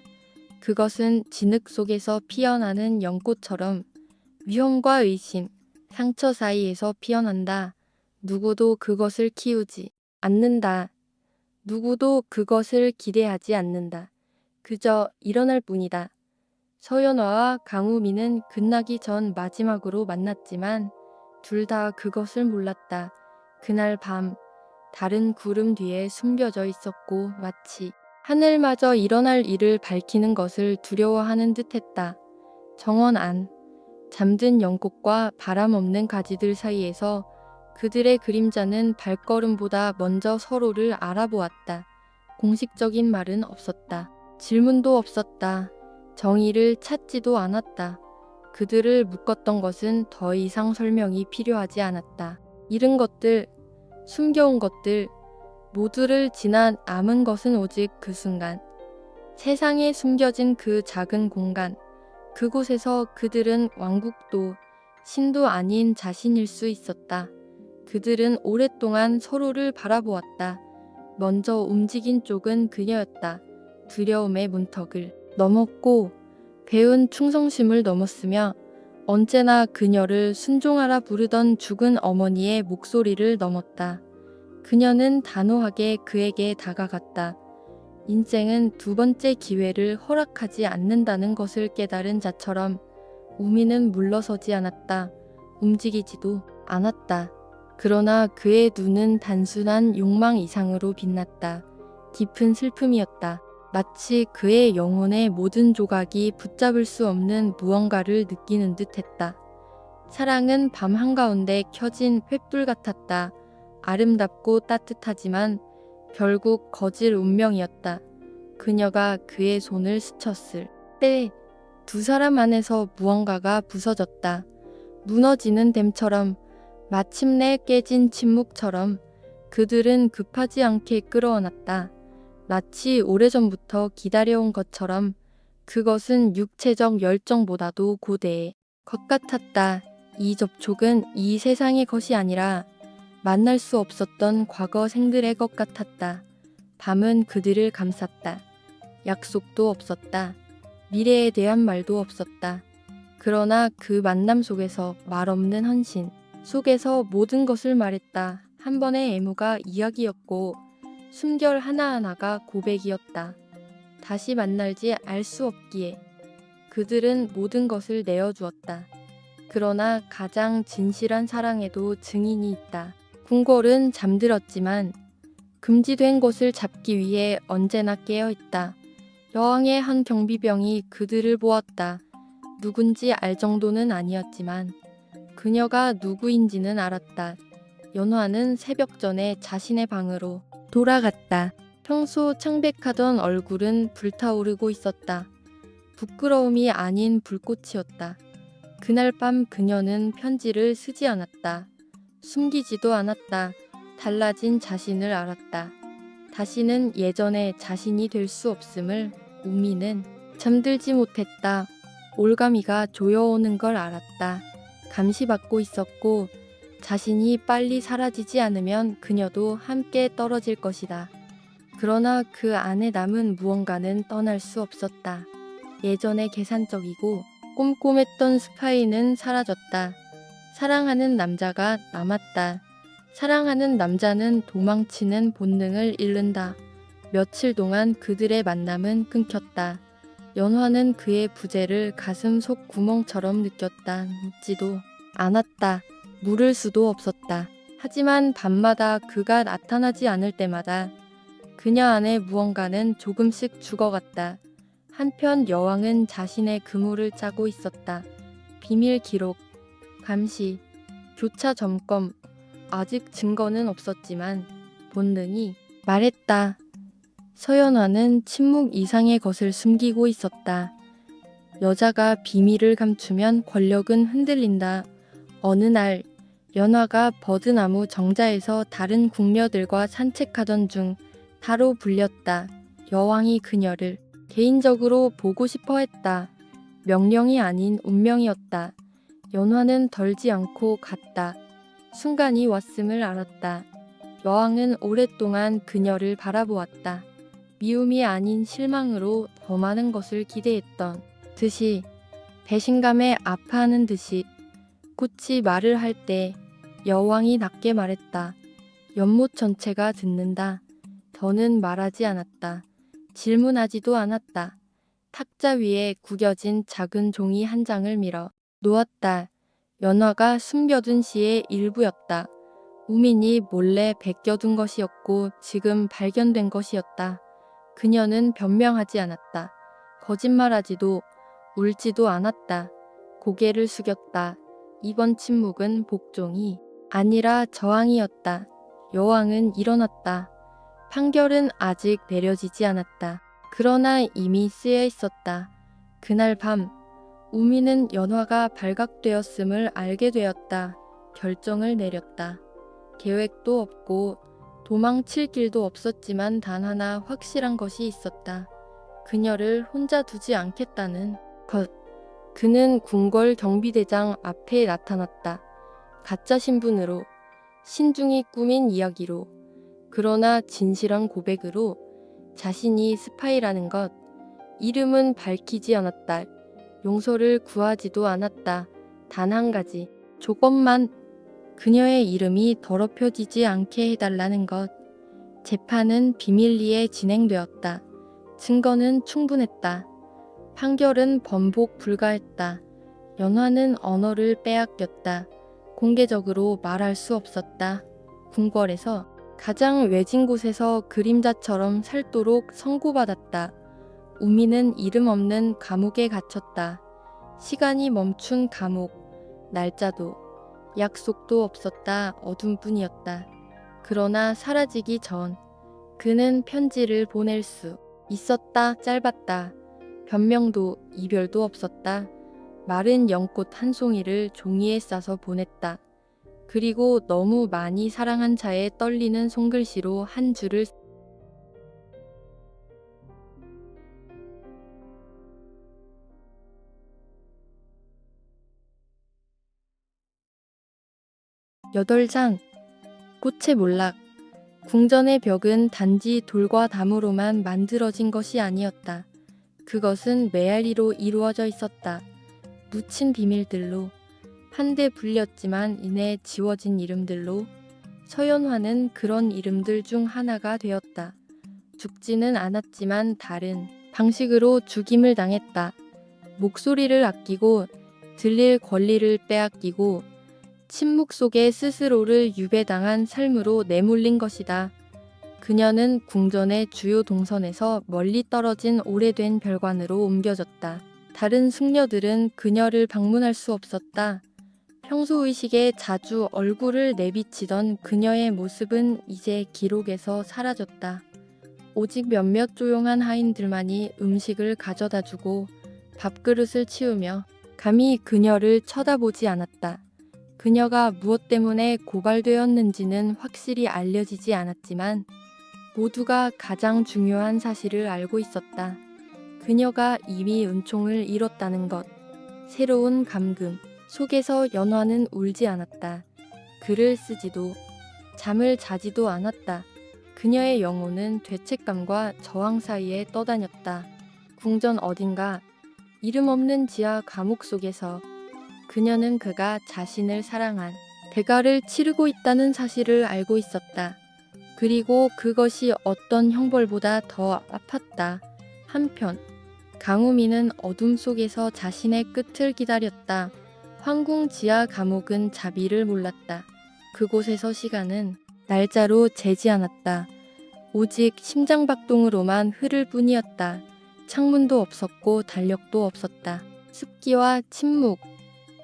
그것은 진흙 속에서 피어나는 연꽃처럼 위험과 의심, 상처 사이에서 피어난다. 누구도 그것을 키우지 않는다. 누구도 그것을 기대하지 않는다. 그저 일어날 뿐이다. 서연화와 강우미는 끝나기 전 마지막으로 만났지만 둘 다 그것을 몰랐다. 그날 밤 다른 구름 뒤에 숨겨져 있었고 마치 하늘마저 일어날 일을 밝히는 것을 두려워하는 듯했다. 정원 안 잠든 연꽃과 바람 없는 가지들 사이에서 그들의 그림자는 발걸음보다 먼저 서로를 알아보았다. 공식적인 말은 없었다. 질문도 없었다. 정의를 찾지도 않았다. 그들을 묶었던 것은 더 이상 설명이 필요하지 않았다. 잃은 것들, 숨겨온 것들, 모두를 지나 남은 것은 오직 그 순간. 세상에 숨겨진 그 작은 공간. 그곳에서 그들은 왕국도 신도 아닌 자신일 수 있었다. 그들은 오랫동안 서로를 바라보았다. 먼저 움직인 쪽은 그녀였다. 두려움의 문턱을 넘었고 배운 충성심을 넘었으며 언제나 그녀를 순종하라 부르던 죽은 어머니의 목소리를 넘었다. 그녀는 단호하게 그에게 다가갔다. 인생은 두 번째 기회를 허락하지 않는다는 것을 깨달은 자처럼 우미는 물러서지 않았다. 움직이지도 않았다. 그러나 그의 눈은 단순한 욕망 이상으로 빛났다. 깊은 슬픔이었다. 마치 그의 영혼의 모든 조각이 붙잡을 수 없는 무언가를 느끼는 듯했다. 사랑은 밤 한가운데 켜진 횃불 같았다. 아름답고 따뜻하지만 결국 거질 운명이었다. 그녀가 그의 손을 스쳤을 때 두 사람 안에서 무언가가 부서졌다. 무너지는 댐처럼, 마침내 깨진 침묵처럼 그들은 급하지 않게 끌어안았다. 마치 오래전부터 기다려온 것처럼. 그것은 육체적 열정보다도 고대의 것 같았다. 이 접촉은 이 세상의 것이 아니라 만날 수 없었던 과거 생들의 것 같았다. 밤은 그들을 감쌌다. 약속도 없었다. 미래에 대한 말도 없었다. 그러나 그 만남 속에서 말없는 헌신 속에서 모든 것을 말했다. 한 번의 애무가 이야기였고 숨결 하나하나가 고백이었다. 다시 만날지 알 수 없기에 그들은 모든 것을 내어주었다. 그러나 가장 진실한 사랑에도 증인이 있다. 궁궐은 잠들었지만 금지된 것을 잡기 위해 언제나 깨어있다. 여왕의 한 경비병이 그들을 보았다. 누군지 알 정도는 아니었지만 그녀가 누구인지는 알았다. 연화는 새벽 전에 자신의 방으로 돌아갔다. 평소 창백하던 얼굴은 불타오르고 있었다. 부끄러움이 아닌 불꽃이었다. 그날 밤 그녀는 편지를 쓰지 않았다. 숨기지도 않았다. 달라진 자신을 알았다. 다시는 예전의 자신이 될 수 없음을. 우미는 잠들지 못했다. 올가미가 조여오는 걸 알았다. 감시받고 있었고 자신이 빨리 사라지지 않으면 그녀도 함께 떨어질 것이다. 그러나 그 안에 남은 무언가는 떠날 수 없었다. 예전의 계산적이고 꼼꼼했던 스카이는 사라졌다. 사랑하는 남자가 남았다. 사랑하는 남자는 도망치는 본능을 잃는다. 며칠 동안 그들의 만남은 끊겼다. 연화는 그의 부재를 가슴 속 구멍처럼 느꼈다. 묻지도 않았다. 물을 수도 없었다. 하지만 밤마다 그가 나타나지 않을 때마다 그녀 안에 무언가는 조금씩 죽어갔다. 한편 여왕은 자신의 그물을 짜고 있었다. 비밀 기록, 감시, 교차 점검, 아직 증거는 없었지만 본능이 말했다. 서연화는 침묵 이상의 것을 숨기고 있었다. 여자가 비밀을 감추면 권력은 흔들린다. 어느 날 연화가 버드나무 정자에서 다른 궁녀들과 산책하던 중 타로 불렸다. 여왕이 그녀를 개인적으로 보고 싶어 했다. 명령이 아닌 운명이었다. 연화는 덜지 않고 갔다. 순간이 왔음을 알았다. 여왕은 오랫동안 그녀를 바라보았다. 미움이 아닌 실망으로 더 많은 것을 기대했던 듯이, 배신감에 아파하는 듯이. 꽃이 말을 할 때 여왕이 낮게 말했다. 연못 전체가 듣는다. 더는 말하지 않았다. 질문하지도 않았다. 탁자 위에 구겨진 작은 종이 한 장을 밀어 놓았다. 연화가 숨겨둔 시의 일부였다. 우민이 몰래 베껴둔 것이었고 지금 발견된 것이었다. 그녀는 변명하지 않았다. 거짓말하지도 울지도 않았다. 고개를 숙였다. 이번 침묵은 복종이 아니라 저항이었다. 여왕은 일어났다. 판결은 아직 내려지지 않았다. 그러나 이미 쓰여 있었다. 그날 밤 우미는 연화가 발각되었음을 알게 되었다. 결정을 내렸다. 계획도 없고 도망칠 길도 없었지만 단 하나 확실한 것이 있었다. 그녀를 혼자 두지 않겠다는 것. 그는 궁궐 경비대장 앞에 나타났다. 가짜 신분으로, 신중히 꾸민 이야기로, 그러나 진실한 고백으로 자신이 스파이라는 것. 이름은 밝히지 않았다. 용서를 구하지도 않았다. 단 한 가지 조건만, 그녀의 이름이 더럽혀지지 않게 해달라는 것. 재판은 비밀리에 진행되었다. 증거는 충분했다. 판결은 번복 불가했다. 연화는 언어를 빼앗겼다. 공개적으로 말할 수 없었다. 궁궐에서 가장 외진 곳에서 그림자처럼 살도록 선고받았다. 우미는 이름 없는 감옥에 갇혔다. 시간이 멈춘 감옥. 날짜도 약속도 없었다. 어둠뿐이었다. 그러나 사라지기 전 그는 편지를 보낼 수 있었다. 짧았다. 변명도 이별도 없었다. 마른 연꽃 한 송이를 종이에 싸서 보냈다. 그리고 너무 많이 사랑한 자의 떨리는 손글씨로 한 줄을. 여덟 장. 꽃의 몰락. 궁전의 벽은 단지 돌과 나무로만 만들어진 것이 아니었다. 그것은 메아리로 이루어져 있었다. 묻힌 비밀들로, 한데 불렸지만 이내 지워진 이름들로. 서연화는 그런 이름들 중 하나가 되었다. 죽지는 않았지만 다른 방식으로 죽임을 당했다. 목소리를 아끼고 들릴 권리를 빼앗기고 침묵 속에 스스로를 유배당한 삶으로 내몰린 것이다. 그녀는 궁전의 주요 동선에서 멀리 떨어진 오래된 별관으로 옮겨졌다. 다른 숙녀들은 그녀를 방문할 수 없었다. 평소의식에 자주 얼굴을 내비치던 그녀의 모습은 이제 기록에서 사라졌다. 오직 몇몇 조용한 하인들만이 음식을 가져다주고 밥그릇을 치우며 감히 그녀를 쳐다보지 않았다. 그녀가 무엇 때문에 고발되었는지는 확실히 알려지지 않았지만 모두가 가장 중요한 사실을 알고 있었다. 그녀가 이미 은총을 잃었다는 것. 새로운 감금 속에서 연화는 울지 않았다. 글을 쓰지도 잠을 자지도 않았다. 그녀의 영혼은 죄책감과 저항 사이에 떠다녔다. 궁전 어딘가 이름 없는 지하 감옥 속에서 그녀는 그가 자신을 사랑한 대가를 치르고 있다는 사실을 알고 있었다. 그리고 그것이 어떤 형벌보다 더 아팠다. 한편 강우미는 어둠 속에서 자신의 끝을 기다렸다. 황궁 지하 감옥은 자비를 몰랐다. 그곳에서 시간은 날짜로 재지 않았다. 오직 심장박동으로만 흐를 뿐이었다. 창문도 없었고 달력도 없었다. 습기와 침묵,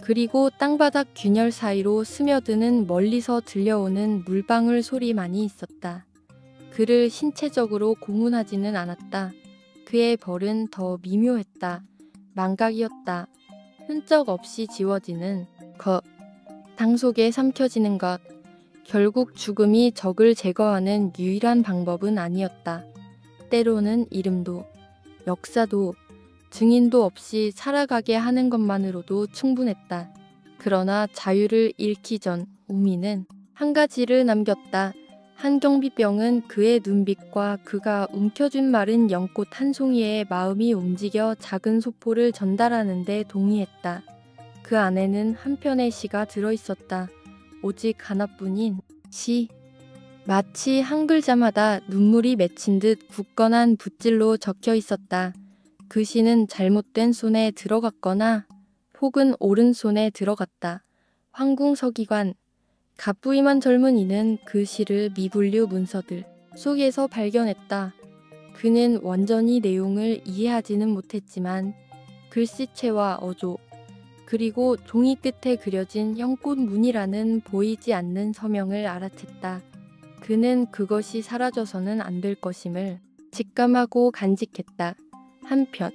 그리고 땅바닥 균열 사이로 스며드는 멀리서 들려오는 물방울 소리만이 있었다. 그를 신체적으로 고문하지는 않았다. 그의 벌은 더 미묘했다. 망각이었다. 흔적 없이 지워지는 것. 당 속에 삼켜지는 것. 결국 죽음이 적을 제거하는 유일한 방법은 아니었다. 때로는 이름도, 역사도, 증인도 없이 살아가게 하는 것만으로도 충분했다. 그러나 자유를 잃기 전 우미는 한 가지를 남겼다. 한경비병은 그의 눈빛과 그가 움켜쥔 마른 연꽃 한 송이에 마음이 움직여 작은 소포를 전달하는 데 동의했다. 그 안에는 한 편의 시가 들어있었다. 오직 하나뿐인 시. 마치 한 글자마다 눈물이 맺힌 듯 굳건한 붓질로 적혀 있었다. 그 시는 잘못된 손에 들어갔거나 혹은 옳은 손에 들어갔다. 황궁서기관. 갑부임한 젊은이는 그 시를 미분류 문서들 속에서 발견했다. 그는 완전히 내용을 이해하지는 못했지만 글씨체와 어조, 그리고 종이 끝에 그려진 연꽃무늬라는 보이지 않는 서명을 알아챘다. 그는 그것이 사라져서는 안 될 것임을 직감하고 간직했다. 한편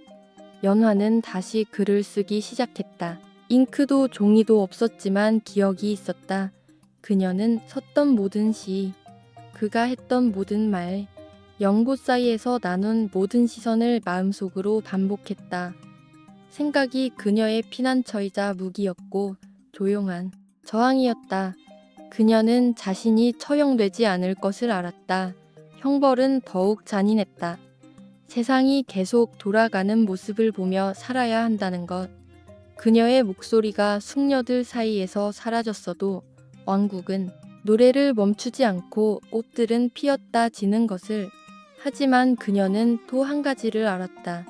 연화는 다시 글을 쓰기 시작했다. 잉크도 종이도 없었지만 기억이 있었다. 그녀는 썼던 모든 시, 그가 했던 모든 말, 연꽃 사이에서 나눈 모든 시선을 마음속으로 반복했다. 생각이 그녀의 피난처이자 무기였고 조용한 저항이었다. 그녀는 자신이 처형되지 않을 것을 알았다. 형벌은 더욱 잔인했다. 세상이 계속 돌아가는 모습을 보며 살아야 한다는 것. 그녀의 목소리가 숙녀들 사이에서 사라졌어도 왕국은 노래를 멈추지 않고 꽃들은 피었다 지는 것을. 하지만 그녀는 또 한 가지를 알았다.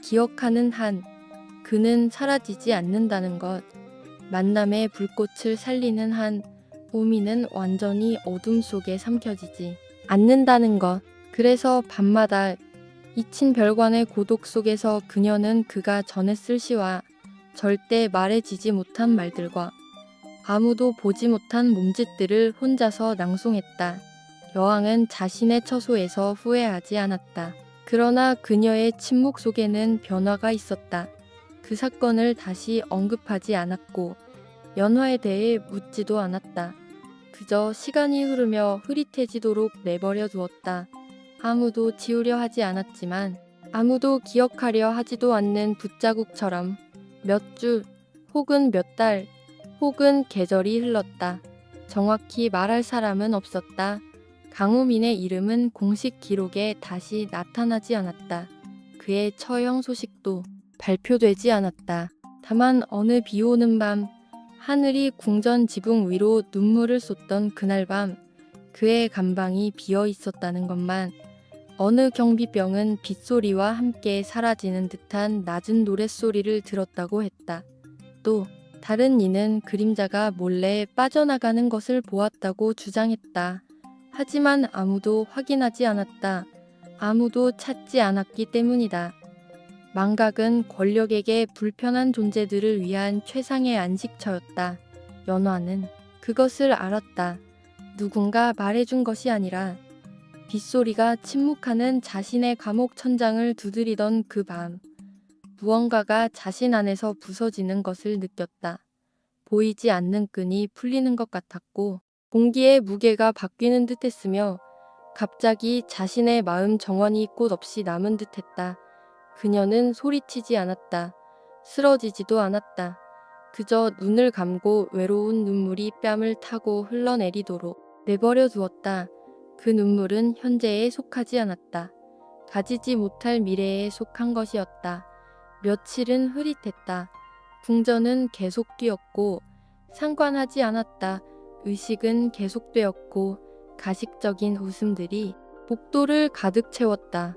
기억하는 한, 그는 사라지지 않는다는 것. 만남의 불꽃을 살리는 한, 우미는 완전히 어둠 속에 삼켜지지 않는다는 것. 그래서 밤마다 잊힌 별관의 고독 속에서 그녀는 그가 전했을 시와 절대 말해지지 못한 말들과 아무도 보지 못한 몸짓들을 혼자서 낭송했다. 여왕은 자신의 처소에서 후회하지 않았다. 그러나 그녀의 침묵 속에는 변화가 있었다. 그 사건을 다시 언급하지 않았고 연화에 대해 묻지도 않았다. 그저 시간이 흐르며 흐릿해지도록 내버려 두었다. 아무도 지우려 하지 않았지만 아무도 기억하려 하지도 않는 붓자국처럼 몇 주 혹은 몇 달 혹은 계절이 흘렀다. 정확히 말할 사람은 없었다. 강우민의 이름은 공식 기록에 다시 나타나지 않았다. 그의 처형 소식도 발표되지 않았다. 다만 어느 비오는 밤 하늘이 궁전 지붕 위로 눈물을 쏟던 그날 밤 그의 감방이 비어 있었다는 것만. 어느 경비병은 빗소리와 함께 사라지는 듯한 낮은 노랫소리를 들었다고 했다. 또 다른 이는 그림자가 몰래 빠져나가는 것을 보았다고 주장했다. 하지만 아무도 확인하지 않았다. 아무도 찾지 않았기 때문이다. 망각은 권력에게 불편한 존재들을 위한 최상의 안식처였다. 연화는 그것을 알았다. 누군가 말해준 것이 아니라 빗소리가 침묵하는 자신의 감옥 천장을 두드리던 그 밤, 무언가가 자신 안에서 부서지는 것을 느꼈다. 보이지 않는 끈이 풀리는 것 같았고 공기의 무게가 바뀌는 듯했으며 갑자기 자신의 마음 정원이 꽃 없이 남은 듯했다. 그녀는 소리치지 않았다. 쓰러지지도 않았다. 그저 눈을 감고 외로운 눈물이 뺨을 타고 흘러내리도록 내버려 두었다. 그 눈물은 현재에 속하지 않았다. 가지지 못할 미래에 속한 것이었다. 며칠은 흐릿했다. 궁전은 계속 뛰었고 상관하지 않았다. 의식은 계속되었고 가식적인 웃음들이 복도를 가득 채웠다.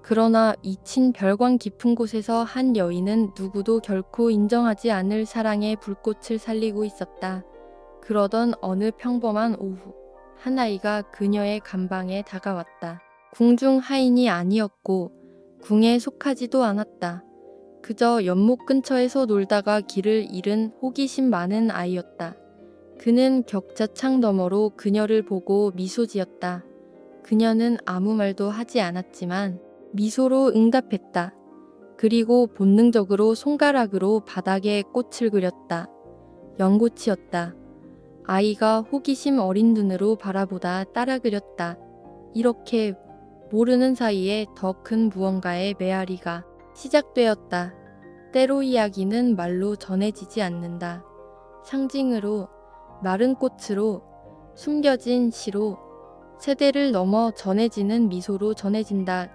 그러나 잊힌 별관 깊은 곳에서 한 여인은 누구도 결코 인정하지 않을 사랑의 불꽃을 살리고 있었다. 그러던 어느 평범한 오후, 한 아이가 그녀의 감방에 다가왔다. 궁중 하인이 아니었고 궁에 속하지도 않았다. 그저 연못 근처에서 놀다가 길을 잃은 호기심 많은 아이였다. 그는 격자창 너머로 그녀를 보고 미소 지었다. 그녀는 아무 말도 하지 않았지만 미소로 응답했다. 그리고 본능적으로 손가락으로 바닥에 꽃을 그렸다. 연꽃이었다. 아이가 호기심 어린 눈으로 바라보다 따라 그렸다. 이렇게 모르는 사이에 더 큰 무언가의 메아리가 시작되었다. 때로 이야기는 말로 전해지지 않는다. 상징으로, 마른 꽃으로, 숨겨진 시로, 세대를 넘어 전해지는 미소로 전해진다.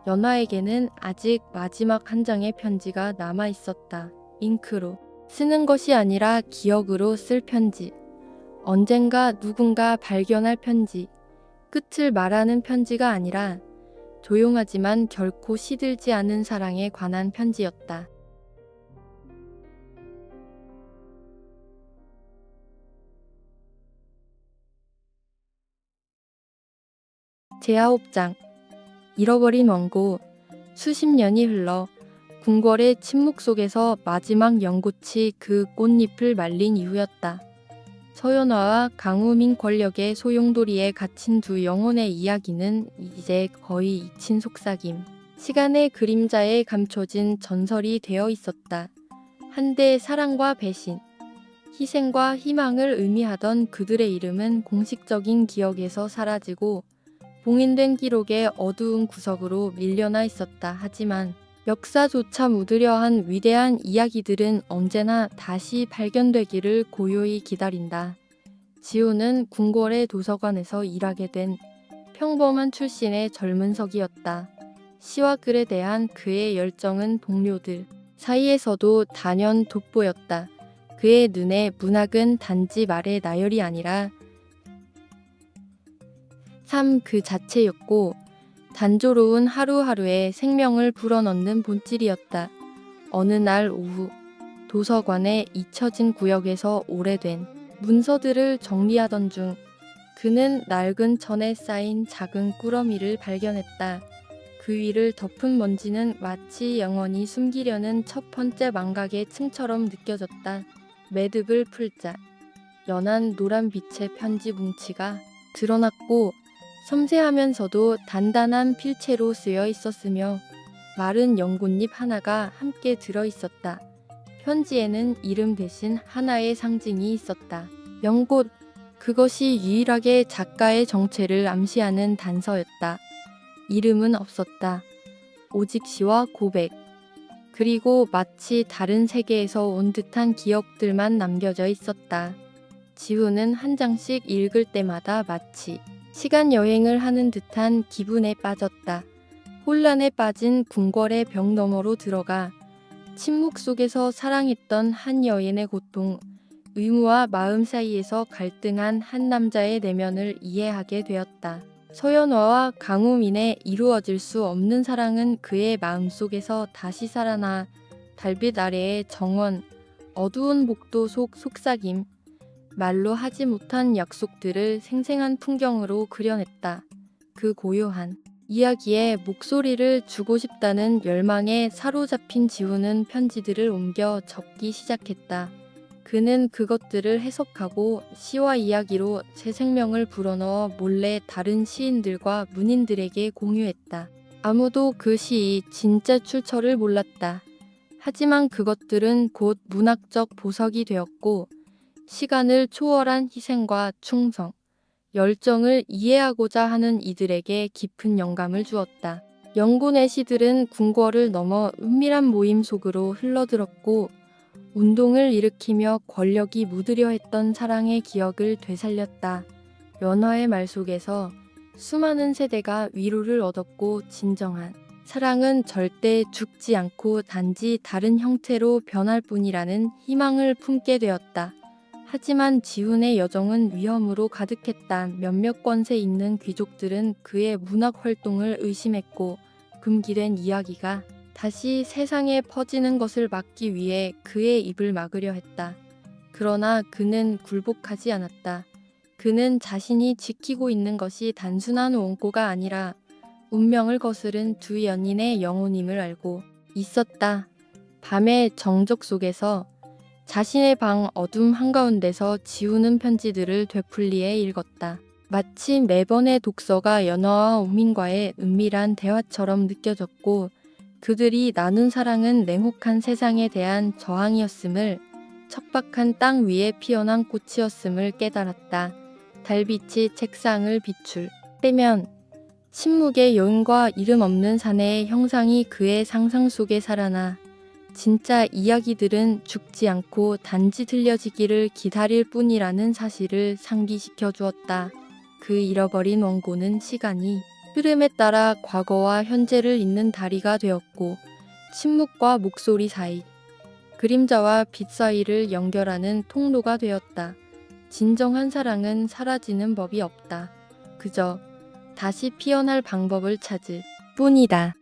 연화에게는 아직 마지막 한 장의 편지가 남아 있었다. 잉크로 쓰는 것이 아니라 기억으로 쓸 편지. 언젠가 누군가 발견할 편지. 끝을 말하는 편지가 아니라 조용하지만 결코 시들지 않은 사랑에 관한 편지였다. 제9장 잃어버린 원고. 수십 년이 흘러 궁궐의 침묵 속에서 마지막 연꽃이 그 꽃잎을 말린 이후였다. 서연화와 강우민 권력의 소용돌이에 갇힌 두 영혼의 이야기는 이제 거의 잊힌 속삭임. 시간의 그림자에 감춰진 전설이 되어 있었다. 한때의 사랑과 배신, 희생과 희망을 의미하던 그들의 이름은 공식적인 기억에서 사라지고 봉인된 기록의 어두운 구석으로 밀려나 있었다. 하지만 역사조차 묻으려 한 위대한 이야기들은 언제나 다시 발견되기를 고요히 기다린다. 지호는 궁궐의 도서관에서 일하게 된 평범한 출신의 젊은 석이었다. 시와 글에 대한 그의 열정은 동료들 사이에서도 단연 돋보였다. 그의 눈에 문학은 단지 말의 나열이 아니라 삶 그 자체였고 단조로운 하루하루에 생명을 불어넣는 본질이었다. 어느 날 오후 도서관의 잊혀진 구역에서 오래된 문서들을 정리하던 중 그는 낡은 천에 쌓인 작은 꾸러미를 발견했다. 그 위를 덮은 먼지는 마치 영원히 숨기려는 첫 번째 망각의 층처럼 느껴졌다. 매듭을 풀자 연한 노란 빛의 편지 뭉치가 드러났고 섬세하면서도 단단한 필체로 쓰여 있었으며 마른 연꽃잎 하나가 함께 들어 있었다. 편지에는 이름 대신 하나의 상징이 있었다. 연꽃, 그것이 유일하게 작가의 정체를 암시하는 단서였다. 이름은 없었다. 오직 시와 고백, 그리고 마치 다른 세계에서 온 듯한 기억들만 남겨져 있었다. 지우는 한 장씩 읽을 때마다 마치 시간 여행을 하는 듯한 기분에 빠졌다. 혼란에 빠진 궁궐의 벽 너머로 들어가 침묵 속에서 사랑했던 한 여인의 고통, 의무와 마음 사이에서 갈등한 한 남자의 내면을 이해하게 되었다. 서연화와 강우민의 이루어질 수 없는 사랑은 그의 마음속에서 다시 살아나 달빛 아래의 정원, 어두운 복도 속 속삭임, 말로 하지 못한 약속들을 생생한 풍경으로 그려냈다. 그 고요한 이야기에 목소리를 주고 싶다는 열망에 사로잡힌 지우는 편지들을 옮겨 적기 시작했다. 그는 그것들을 해석하고 시와 이야기로 새 생명을 불어넣어 몰래 다른 시인들과 문인들에게 공유했다. 아무도 그 시의 진짜 출처를 몰랐다. 하지만 그것들은 곧 문학적 보석이 되었고 시간을 초월한 희생과 충성, 열정을 이해하고자 하는 이들에게 깊은 영감을 주었다. 영곤의 시들은 궁궐을 넘어 은밀한 모임 속으로 흘러들었고 운동을 일으키며 권력이 묻으려 했던 사랑의 기억을 되살렸다. 연화의 말 속에서 수많은 세대가 위로를 얻었고 진정한 사랑은 절대 죽지 않고 단지 다른 형태로 변할 뿐이라는 희망을 품게 되었다. 하지만 지훈의 여정은 위험으로 가득했다. 몇몇 권세 있는 귀족들은 그의 문학 활동을 의심했고 금기된 이야기가 다시 세상에 퍼지는 것을 막기 위해 그의 입을 막으려 했다. 그러나 그는 굴복하지 않았다. 그는 자신이 지키고 있는 것이 단순한 원고가 아니라 운명을 거스른 두 연인의 영혼임을 알고 있었다. 밤의 정적 속에서 자신의 방 어둠 한가운데서 지우는 편지들을 되풀이해 읽었다. 마치 매번의 독서가 연화와 오민과의 은밀한 대화처럼 느껴졌고 그들이 나눈 사랑은 냉혹한 세상에 대한 저항이었음을, 척박한 땅 위에 피어난 꽃이었음을 깨달았다. 달빛이 책상을 비출 때면 침묵의 여인과 이름 없는 사내의 형상이 그의 상상 속에 살아나 진짜 이야기들은 죽지 않고 단지 들려지기를 기다릴 뿐이라는 사실을 상기시켜 주었다. 그 잃어버린 원고는 시간이 흐름에 따라 과거와 현재를 잇는 다리가 되었고 침묵과 목소리 사이, 그림자와 빛 사이를 연결하는 통로가 되었다. 진정한 사랑은 사라지는 법이 없다. 그저 다시 피어날 방법을 찾을 뿐이다.